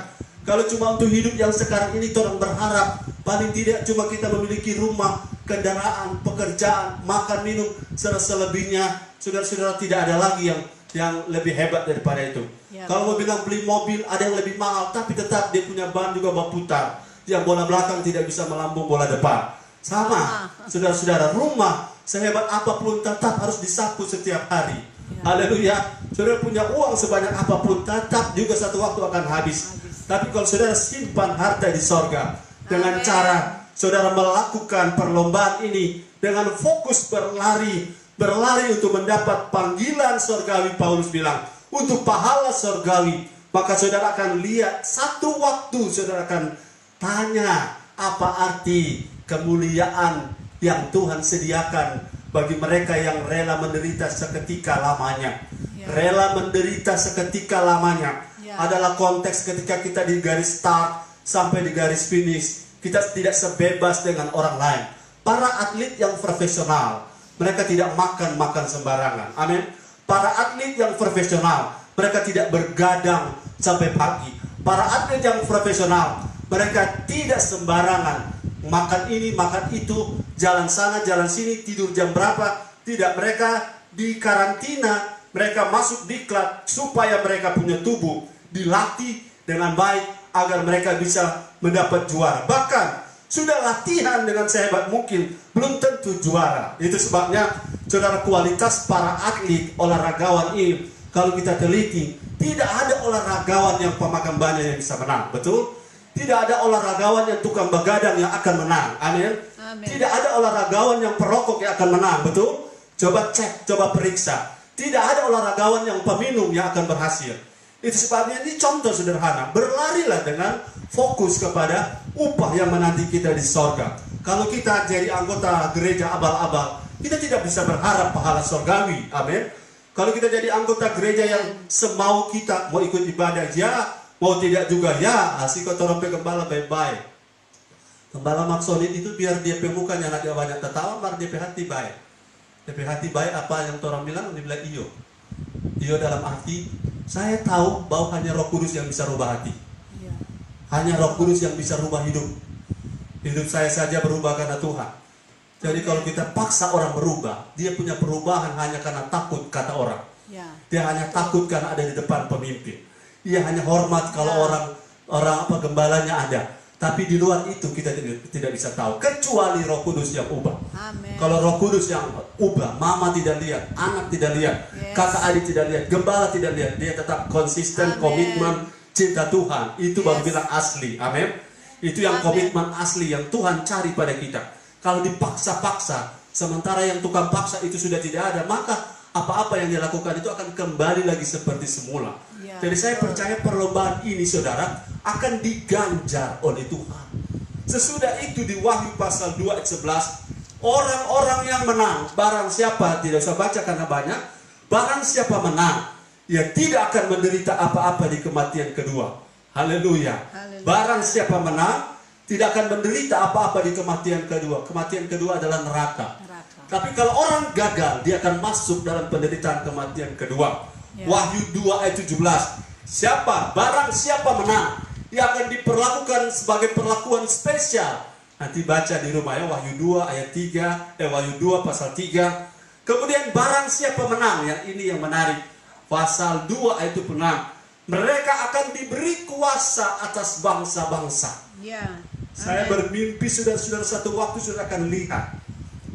Kalau cuma untuk hidup yang sekarang ini, orang berharap paling tidak cuma kita memiliki rumah, kendaraan, pekerjaan, makan, minum, selebihnya, saudara-saudara, tidak ada lagi yang lebih hebat daripada itu. Ya, kalau mau bilang beli mobil, ada yang lebih mahal, tapi tetap dia punya ban juga berputar. Yang bola belakang tidak bisa melambung bola depan. Sama, saudara-saudara, rumah sehebat apapun tetap harus disapu setiap hari. Haleluya. Saudara punya uang sebanyak apapun tetap juga satu waktu akan habis. Tapi kalau saudara simpan harta di sorga dengan cara saudara melakukan perlombaan ini dengan fokus berlari untuk mendapat panggilan sorgawi, Paulus bilang, untuk pahala sorgawi, maka saudara akan lihat satu waktu saudara akan tanya apa arti kemuliaan yang Tuhan sediakan bagi mereka yang rela menderita seketika lamanya. Rela menderita seketika lamanya adalah konteks ketika kita di garis start sampai di garis finish. Kita tidak sebebas dengan orang lain. Para atlet yang profesional, mereka tidak makan sembarangan. Amin. Para atlet yang profesional, mereka tidak bergadang sampai pagi. Para atlet yang profesional, mereka tidak sembarangan makan ini, makan itu, jalan sana, jalan sini, tidur jam berapa. Tidak, mereka di karantina, mereka masuk diklat supaya mereka punya tubuh dilatih dengan baik agar mereka bisa mendapat juara. Bahkan sudah latihan dengan sehebat mungkin, belum tentu juara. Itu sebabnya saudara, kualitas para atlet olahragawan ini, kalau kita teliti, tidak ada olahragawan yang pemakan banyak yang bisa menang. Betul? Tidak ada olahragawan yang tukang begadang yang akan menang. Amin. Tidak ada olahragawan yang perokok yang akan menang. Betul? Coba cek, coba periksa. Tidak ada olahragawan yang peminum yang akan berhasil. Itu sebabnya ini contoh sederhana. Berlarilah dengan fokus kepada upah yang menanti kita di sorga. Kalau kita jadi anggota gereja abal-abal, kita tidak bisa berharap pahala sorgawi. Amin. Kalau kita jadi anggota gereja yang semau kita, mau ikut ibadah, ya, mau tidak juga, ya, asik kotorompe gembala baik-baik. Gembala maksudin itu biar dia pemukanya anak dia banyak tertawa, biar dia hati baik. Dia hati baik apa yang orang bilang, dia bilang iyo. Iyo dalam arti, saya tahu bahwa hanya Roh Kudus yang bisa rubah hati. Hanya Roh Kudus yang bisa rubah hidup. Hidup saya saja berubah karena Tuhan. Jadi kalau kita paksa orang berubah, dia punya perubahan hanya karena takut kata orang. Dia hanya takut karena ada di depan pemimpin. Ia hanya hormat kalau orang gembalanya ada. Tapi di luar itu kita tidak bisa tahu, kecuali Roh Kudus yang ubah. Amen. Kalau Roh Kudus yang ubah, mama tidak lihat, anak tidak lihat, kakak adik tidak lihat, gembala tidak lihat, dia tetap konsisten, komitmen, cinta Tuhan. Itu baru bilang asli. Amin. Itu yang komitmen asli yang Tuhan cari pada kita. Kalau dipaksa-paksa, sementara yang tukang paksa itu sudah tidak ada, maka apa-apa yang dilakukan itu akan kembali lagi seperti semula. Jadi saya percaya perlombaan ini, saudara, akan diganjar oleh Tuhan. Sesudah itu di Wahyu pasal 2 ayat 11, orang-orang yang menang, barang siapa, tidak usah baca karena banyak, barang siapa menang, ia tidak akan menderita apa-apa di kematian kedua. Haleluya. Barang siapa menang, tidak akan menderita apa-apa di kematian kedua. Kematian kedua adalah neraka. Tapi kalau orang gagal, dia akan masuk dalam penderitaan kematian kedua. Wahyu 2 ayat 17. Barang siapa menang, dia akan diperlakukan sebagai perlakuan spesial. Nanti baca di rumah ya, Wahyu 2 ayat 3, Wahyu 2 pasal 3. Kemudian barang siapa menang, yang ini yang menarik. Pasal 2 ayat 6. Mereka akan diberi kuasa atas bangsa-bangsa. Saya bermimpi saudara-saudara, satu waktu saudara akan lihat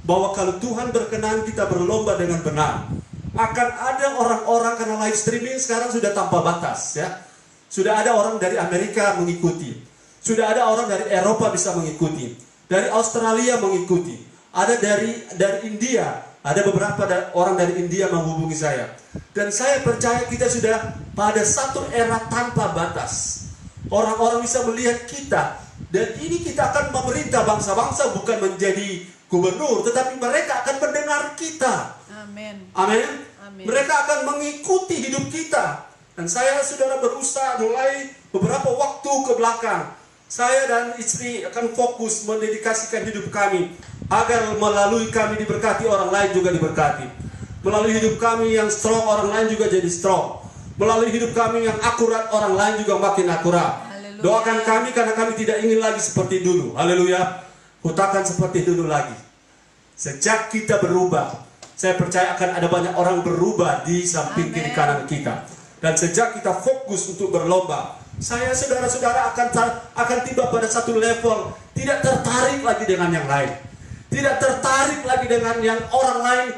bahwa kalau Tuhan berkenan kita berlomba dengan benar, akan ada orang-orang, karena live streaming sekarang sudah tanpa batas ya. Sudah ada orang dari Amerika mengikuti, sudah ada orang dari Eropa bisa mengikuti, dari Australia mengikuti, ada dari India, ada beberapa orang dari India menghubungi saya. Dan saya percaya kita sudah pada satu era tanpa batas. Orang-orang bisa melihat kita, dan ini kita akan memerintah bangsa-bangsa, bukan menjadi gubernur, tetapi mereka akan mendengar kita. Amin. Amin. Mereka akan mengikuti hidup kita. Dan saya, saudara, berusaha mulai beberapa waktu ke belakang, saya dan istri akan fokus mendedikasikan hidup kami agar melalui kami diberkati, orang lain juga diberkati. Melalui hidup kami yang strong, orang lain juga jadi strong. Melalui hidup kami yang akurat, orang lain juga makin akurat. Haleluya. Doakan kami karena kami tidak ingin lagi seperti dulu. Haleluya. Kutakan seperti dulu lagi. Sejak kita berubah, saya percaya akan ada banyak orang berubah di samping kiri kanan kita. Dan sejak kita fokus untuk berlomba, saya saudara-saudara akan tiba pada satu level, tidak tertarik lagi dengan yang lain, tidak tertarik lagi dengan yang orang lain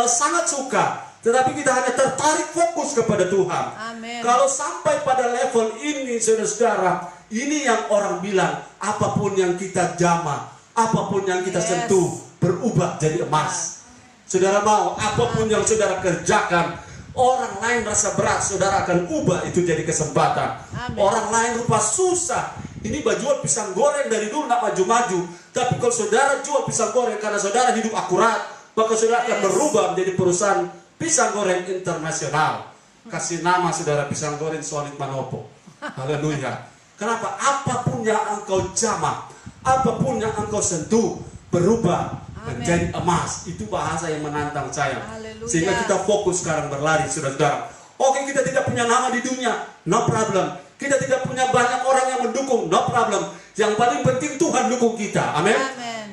sangat suka, tetapi kita hanya tertarik fokus kepada Tuhan. Amen. Kalau sampai pada level ini, saudara-saudara, ini yang orang bilang, apapun yang kita jamah, apapun yang kita sentuh, berubah jadi emas. Saudara mau, apapun yang saudara kerjakan, orang lain merasa berat, saudara akan ubah itu jadi kesempatan. Amen. Orang lain rupa susah, ini jual pisang goreng dari dulu nak maju-maju. Tapi kalau saudara jual pisang goreng karena saudara hidup akurat, maka saudara akan berubah menjadi perusahaan pisang goreng internasional. Kasih nama saudara pisang goreng Solid Manopo. Haleluya. Kenapa? Apapun yang engkau jamah, apapun yang engkau sentuh, berubah menjadi emas. Itu bahasa yang menantang saya. Haleluya. Sehingga kita fokus sekarang berlari, saudara-saudara. Oke, kita tidak punya nama di dunia, no problem. Kita tidak punya banyak orang yang mendukung, no problem. Yang paling penting Tuhan dukung kita. Amin.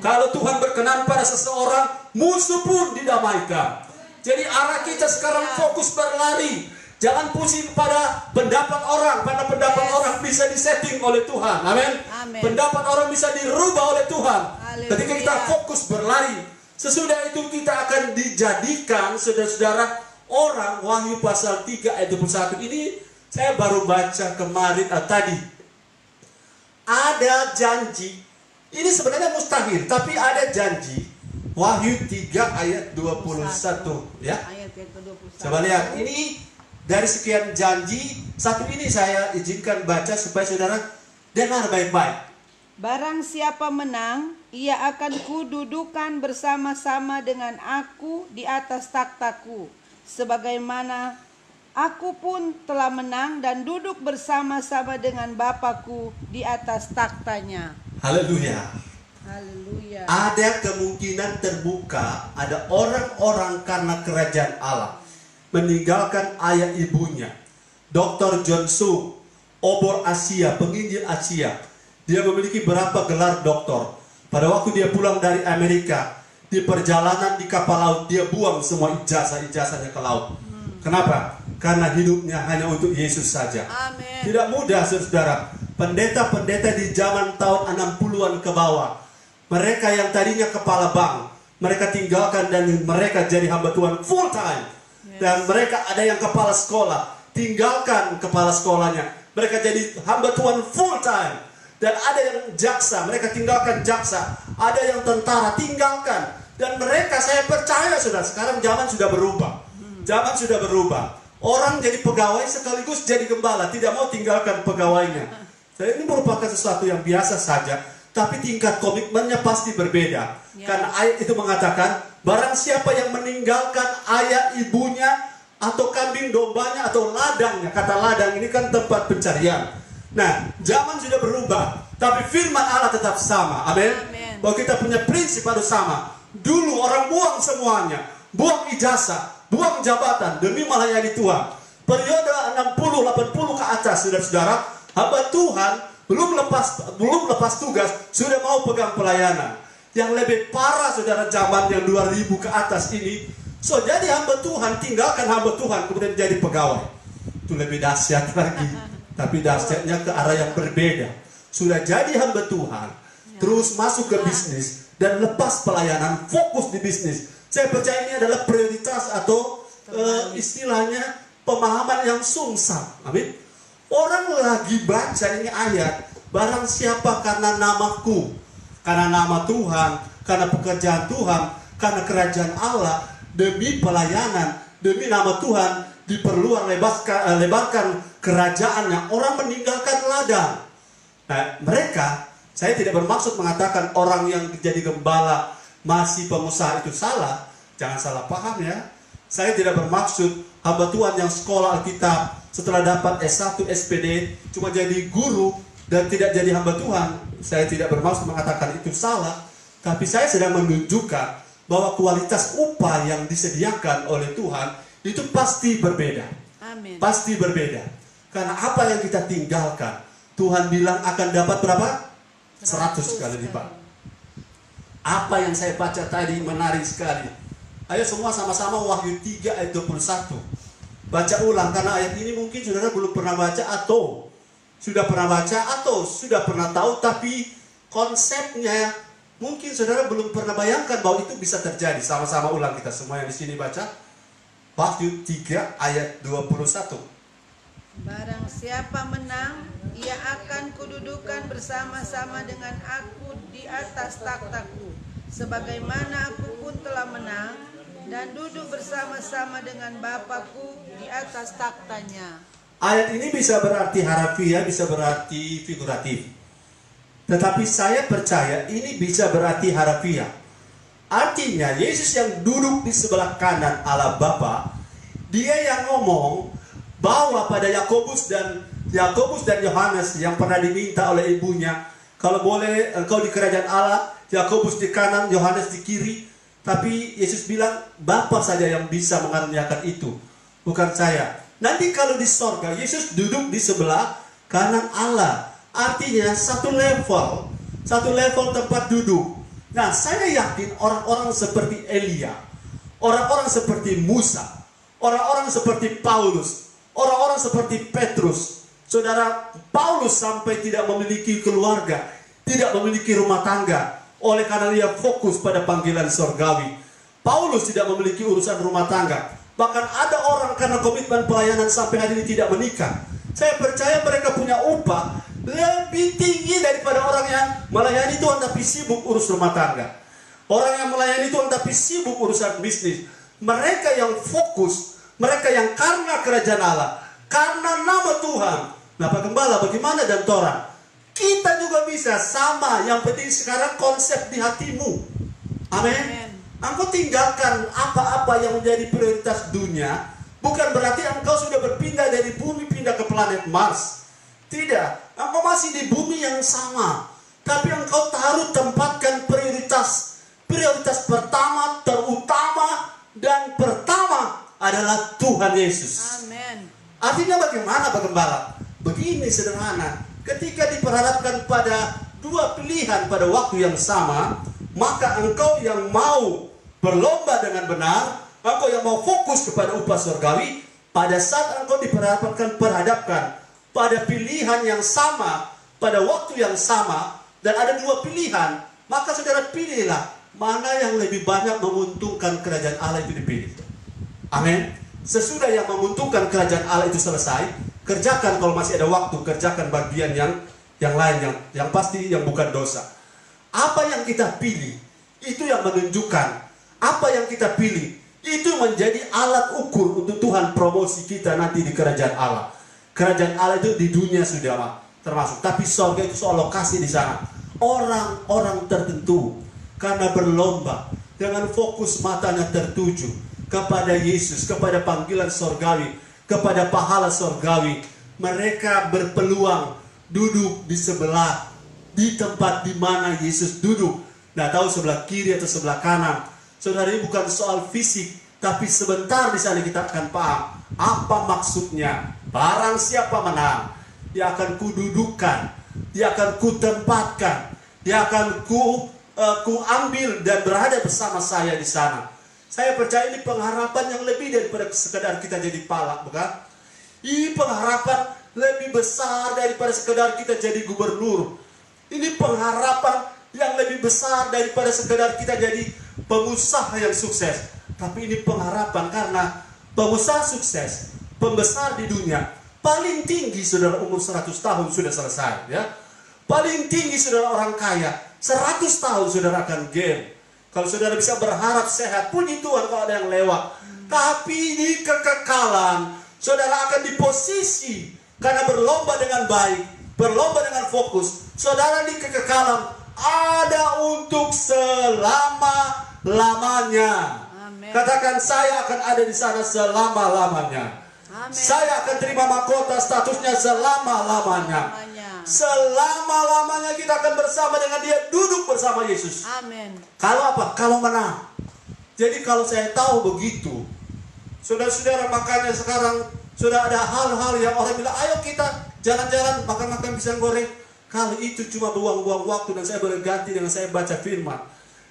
Kalau Tuhan berkenan pada seseorang, musuh pun didamaikan. Jadi arah kita sekarang fokus berlari. Jangan pusing pada pendapat orang, karena pendapat orang bisa disetting oleh Tuhan. Amin. Pendapat orang bisa dirubah oleh Tuhan. Ketika kita fokus berlari, sesudah itu kita akan dijadikan, saudara-saudara, orang. Wahyu pasal 3 ayat 21 ini saya baru baca kemarin tadi. Ada janji. Ini sebenarnya mustahil, tapi ada janji. Wahyu 3 ayat 21 ya. Ayat yang ke-21. Coba lihat, ini dari sekian janji, satu ini saya izinkan baca supaya saudara dengar baik-baik. Barang siapa menang, ia akan kududukan bersama-sama dengan aku di atas takhtaku, sebagaimana aku pun telah menang dan duduk bersama-sama dengan Bapakku di atas takhtanya. Haleluya. Haleluya. Ada kemungkinan terbuka, ada orang-orang karena kerajaan Allah meninggalkan ayah ibunya. Dr. John Sung, obor Asia, penginjil Asia. Dia memiliki berapa gelar doktor. Pada waktu dia pulang dari Amerika, di perjalanan di kapal laut, dia buang semua ijazah-ijazahnya ke laut. Kenapa? Karena hidupnya hanya untuk Yesus saja. Amen. Tidak mudah, saudara. Pendeta-pendeta di zaman tahun 60-an ke bawah, mereka yang tadinya kepala bank, mereka tinggalkan dan mereka jadi hamba Tuhan full time. Dan mereka ada yang kepala sekolah, tinggalkan kepala sekolahnya, mereka jadi hamba Tuhan full time. Dan ada yang jaksa, mereka tinggalkan jaksa. Ada yang tentara, tinggalkan. Dan mereka, saya percaya saudara, sekarang zaman sudah berubah. Zaman sudah berubah. Orang jadi pegawai sekaligus jadi gembala, tidak mau tinggalkan pegawainya. Ini merupakan sesuatu yang biasa saja, tapi tingkat komitmennya pasti berbeda. Karena ayat itu mengatakan, barang siapa yang meninggalkan ayah ibunya, atau kambing dombanya, atau ladangnya. Kata ladang ini kan tempat pencarian. Nah, zaman sudah berubah, tapi firman Allah tetap sama. Amin. Bahwa kita punya prinsip harus sama. Dulu orang buang semuanya, buang ijazah, buang jabatan demi melayani Tuhan. Periode 60-80 ke atas, saudara-saudara, hamba Tuhan belum lepas tugas, sudah mau pegang pelayanan. Yang lebih parah, saudara, zaman yang 2000 ke atas ini, jadi hamba Tuhan, tinggalkan hamba Tuhan, kemudian jadi pegawai. Itu lebih dahsyat lagi. Tapi dahsyatnya ke arah yang berbeda. Sudah jadi hamba Tuhan, terus masuk ke bisnis, dan lepas pelayanan, fokus di bisnis. Saya percaya ini adalah prioritas atau istilahnya pemahaman yang sungsang. Amin. Orang lagi baca ini ayat, barang siapa karena namaku, karena nama Tuhan, karena pekerjaan Tuhan, karena kerajaan Allah, demi pelayanan, demi nama Tuhan, diperluas lebarkan kerajaannya, orang meninggalkan ladang. Nah, mereka, saya tidak bermaksud mengatakan orang yang jadi gembala masih pengusaha itu salah. Jangan salah paham ya. Saya tidak bermaksud hamba Tuhan yang sekolah Alkitab setelah dapat S1 SPD cuma jadi guru dan tidak jadi hamba Tuhan. Saya tidak bermaksud mengatakan itu salah, tapi saya sedang menunjukkan bahwa kualitas upah yang disediakan oleh Tuhan itu pasti berbeda. Amin. Pasti berbeda. Karena apa yang kita tinggalkan, Tuhan bilang akan dapat berapa? 100 kali lipat. Apa yang saya baca tadi menarik sekali. Ayo semua sama-sama Wahyu 3 ayat 21. Baca ulang, karena ayat ini mungkin saudara belum pernah baca, atau sudah pernah baca, atau sudah pernah tahu, tapi konsepnya mungkin saudara belum pernah bayangkan bahwa itu bisa terjadi. Sama-sama ulang kita semua yang di sini baca. Wahyu 3 ayat 21. Barang siapa menang, ia akan kududukan bersama-sama dengan aku di atas takhtaku, sebagaimana aku pun telah menang dan duduk bersama-sama dengan Bapakku di atas takhtanya. Ayat ini bisa berarti harafiah, bisa berarti figuratif. Tetapi saya percaya ini bisa berarti harafiah. Artinya Yesus yang duduk di sebelah kanan Allah Bapa, dia yang ngomong bahwa pada Yakobus dan Yohanes yang pernah diminta oleh ibunya, kalau boleh engkau di kerajaan Allah, Yakobus di kanan, Yohanes di kiri. Tapi Yesus bilang Bapa saja yang bisa mengaruniakan itu, bukan saya. Nanti kalau di sorga, Yesus duduk di sebelah kanan Allah. Artinya satu level tempat duduk. Nah, saya yakin orang-orang seperti Elia, orang-orang seperti Musa, orang-orang seperti Paulus, orang-orang seperti Petrus. Saudara, Paulus sampai tidak memiliki keluarga, tidak memiliki rumah tangga, oleh karena dia fokus pada panggilan sorgawi. Paulus tidak memiliki urusan rumah tangga. Bahkan ada orang karena komitmen pelayanan sampai hari ini tidak menikah. Saya percaya mereka punya upah lebih tinggi daripada orang yang melayani Tuhan tapi sibuk urus rumah tangga. Orang yang melayani Tuhan tapi sibuk urusan bisnis. Mereka yang fokus, mereka yang karena kerajaan Allah, karena nama Tuhan. Nah, Pak Gembala, bagaimana dan Torah? Kita juga bisa sama. Yang penting sekarang konsep di hatimu. Amin. Engkau tinggalkan apa-apa yang menjadi prioritas dunia. Bukan berarti engkau sudah berpindah dari bumi pindah ke planet Mars. Tidak. Engkau masih di bumi yang sama. Tapi engkau taruh tempatkan prioritas. Prioritas pertama, terutama, dan pertama adalah Tuhan Yesus. Amin. Artinya bagaimana, Pak Gembala? Begini sederhana. Ketika diperhadapkan pada dua pilihan pada waktu yang sama, maka engkau yang mau berlomba dengan benar, engkau yang mau fokus kepada upah surgawi, pada saat engkau diperhadapkan pada pilihan yang sama, pada waktu yang sama, dan ada dua pilihan, maka saudara pilihlah mana yang lebih banyak menguntungkan kerajaan Allah itu dipilih. Amin. Sesudah yang menguntungkan kerajaan Allah itu selesai, kerjakan kalau masih ada waktu, kerjakan bagian yang lain yang pasti yang bukan dosa. Apa yang kita pilih itu yang menunjukkan. Apa yang kita pilih itu menjadi alat ukur untuk Tuhan promosi kita nanti di kerajaan Allah. Kerajaan Allah itu di dunia sudah termasuk, tapi surga itu soal lokasi di sana. Orang-orang tertentu karena berlomba dengan fokus matanya tertuju kepada Yesus, kepada panggilan surgawi, kepada pahala surgawi, mereka berpeluang duduk di sebelah, di tempat di mana Yesus duduk. Nah, tahu sebelah kiri atau sebelah kanan. Saudara, ini bukan soal fisik, tapi sebentar di sana kita akan paham apa maksudnya. Barang siapa menang, dia akan kududukan, dia akan kutempatkan, dia akan ku ambil dan berada bersama saya di sana. Saya percaya ini pengharapan yang lebih daripada sekedar kita jadi pala, bukan? Ini pengharapan lebih besar daripada sekedar kita jadi gubernur. Ini pengharapan yang lebih besar daripada sekedar kita jadi pengusaha yang sukses. Tapi ini pengharapan karena pengusaha sukses, pembesar di dunia, paling tinggi saudara umur 100 tahun sudah selesai, ya. Paling tinggi saudara orang kaya 100 tahun saudara akan game. Kalau saudara bisa berharap sehat, puji Tuhan kalau ada yang lewat. Tapi di kekekalan, saudara akan di posisi karena berlomba dengan baik, berlomba dengan fokus. Saudara di kekekalan ada untuk selama-lamanya. Amin. Katakan, saya akan ada di sana selama-lamanya. Amin. Saya akan terima mahkota statusnya selama-lamanya. Selama-lamanya kita akan bersama dengan dia, duduk bersama Yesus. Amin. Kalau apa? Kalau menang. Jadi kalau saya tahu begitu, saudara-saudara, makanya sekarang sudah ada hal-hal yang orang bilang, ayo kita jalan-jalan, makan-makan pisang goreng. Kalau itu cuma buang-buang waktu dan saya boleh ganti dengan saya baca firman.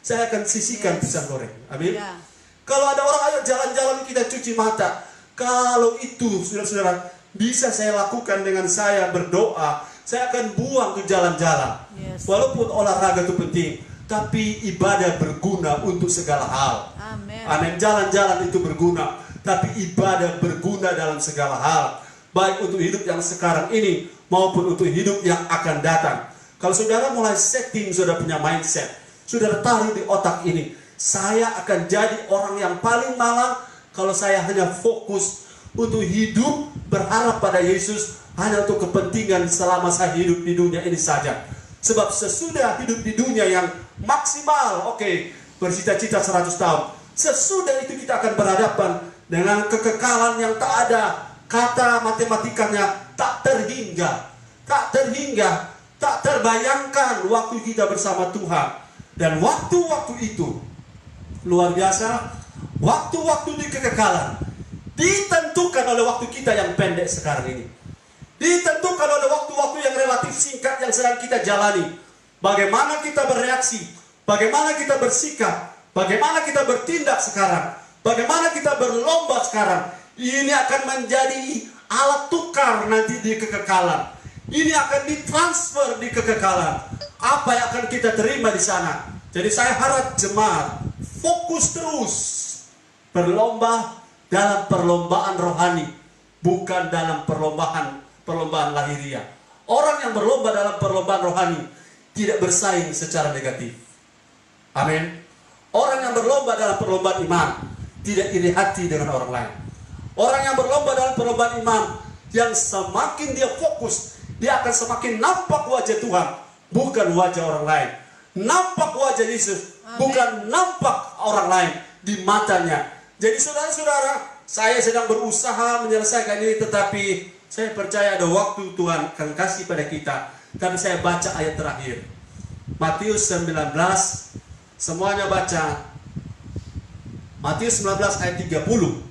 saya akan sisihkan pisang goreng. Amin. Ya. Kalau ada orang ayo jalan-jalan kita cuci mata. Kalau itu saudara-saudara bisa saya lakukan dengan saya berdoa, saya akan buang ke jalan-jalan. Yes. Walaupun olahraga itu penting, tapi ibadah berguna untuk segala hal. Amin. Amin. Jalan-jalan itu berguna, tapi ibadah berguna dalam segala hal. Baik untuk hidup yang sekarang ini maupun untuk hidup yang akan datang. Kalau saudara mulai setting, saudara punya mindset, saudara taruh di otak ini, saya akan jadi orang yang paling malang kalau saya hanya fokus untuk hidup berharap pada Yesus hanya untuk kepentingan selama saya hidup di dunia ini saja. Sebab sesudah hidup di dunia yang maksimal, bercita-cita 100 tahun, sesudah itu kita akan berhadapan dengan kekekalan yang tak ada. Kata matematikanya tak terhingga, tak terbayangkan waktu kita bersama Tuhan. Dan waktu-waktu itu luar biasa. Waktu-waktu di kekekalan ditentukan oleh waktu kita yang pendek sekarang ini. Ditentukan oleh waktu-waktu yang relatif singkat yang sedang kita jalani. Bagaimana kita bereaksi, bagaimana kita bersikap, bagaimana kita bertindak sekarang, bagaimana kita berlomba sekarang. Ini akan menjadi alat tukar nanti di kekekalan. Ini akan ditransfer di kekekalan. Apa yang akan kita terima di sana. Jadi saya harap jemaat fokus terus berlomba dalam perlombaan rohani, bukan dalam perlombaan lahiriah. Orang yang berlomba dalam perlombaan rohani tidak bersaing secara negatif. Amin. Orang yang berlomba dalam perlombaan iman tidak iri hati dengan orang lain. Orang yang berlomba dalam perlombaan iman, yang semakin dia fokus, dia akan semakin nampak wajah Tuhan, bukan wajah orang lain. Nampak wajah Yesus, bukan nampak orang lain di matanya. Jadi saudara-saudara, saya sedang berusaha menyelesaikan ini, tetapi saya percaya ada waktu Tuhan akan kasih pada kita. Tapi saya baca ayat terakhir, Matius 19, semuanya baca. Matius 19 ayat 30.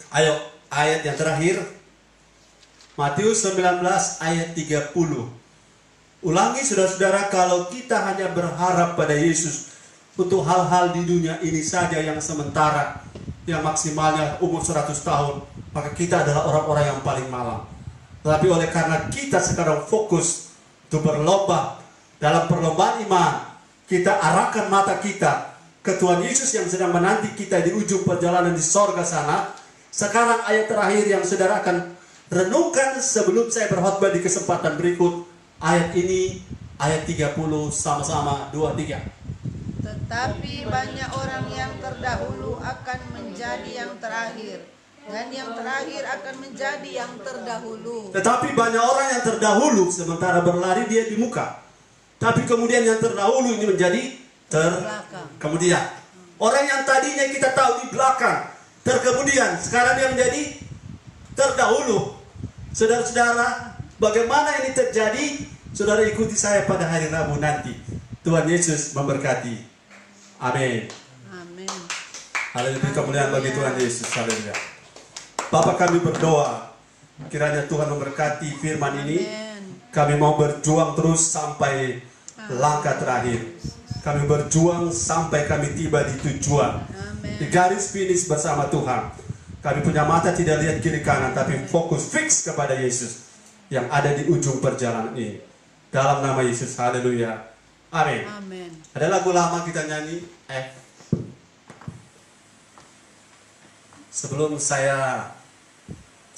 Ayo, ayat yang terakhir, Matius 19 ayat 30. Ulangi saudara-saudara, kalau kita hanya berharap pada Yesus untuk hal-hal di dunia ini saja yang sementara, yang maksimalnya umur 100 tahun, maka kita adalah orang-orang yang paling malang. Tetapi oleh karena kita sekarang fokus untuk berlomba dalam perlombaan iman, kita arahkan mata kita ke Tuhan Yesus yang sedang menanti kita di ujung perjalanan di sorga sana. Sekarang ayat terakhir yang saudara akan renungkan sebelum saya berkhotbah di kesempatan berikut. Ayat ini, ayat 30, sama-sama 2, 3. Tetapi banyak orang yang terdahulu akan menjadi yang terakhir, dan yang terakhir akan menjadi yang terdahulu. Tetapi banyak orang yang terdahulu sementara berlari dia di muka. Tapi kemudian yang terdahulu ini menjadi belakang. Kemudian orang yang tadinya kita tahu di belakang, terkemudian sekarang dia menjadi terdahulu. Saudara-saudara, bagaimana ini terjadi? Saudara ikuti saya pada hari Rabu nanti. Tuhan Yesus memberkati. Amin. Amin. Haleluya, kemuliaan bagi Tuhan Yesus. Haleluya. Bapa, kami berdoa kiranya Tuhan memberkati firman ini. Kami mau berjuang terus sampai langkah terakhir. Kami berjuang sampai kami tiba di tujuan. Di garis finish bersama Tuhan. Kami punya mata tidak lihat kiri kanan, tapi fokus fix kepada Yesus yang ada di ujung perjalanan ini. Dalam nama Yesus, haleluya. Amin. Amin. Ada lagu lama kita nyanyi, F. Sebelum saya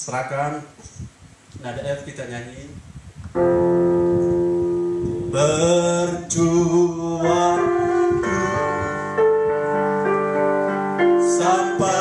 serahkan nada F, kita nyanyi. Berjuang sampai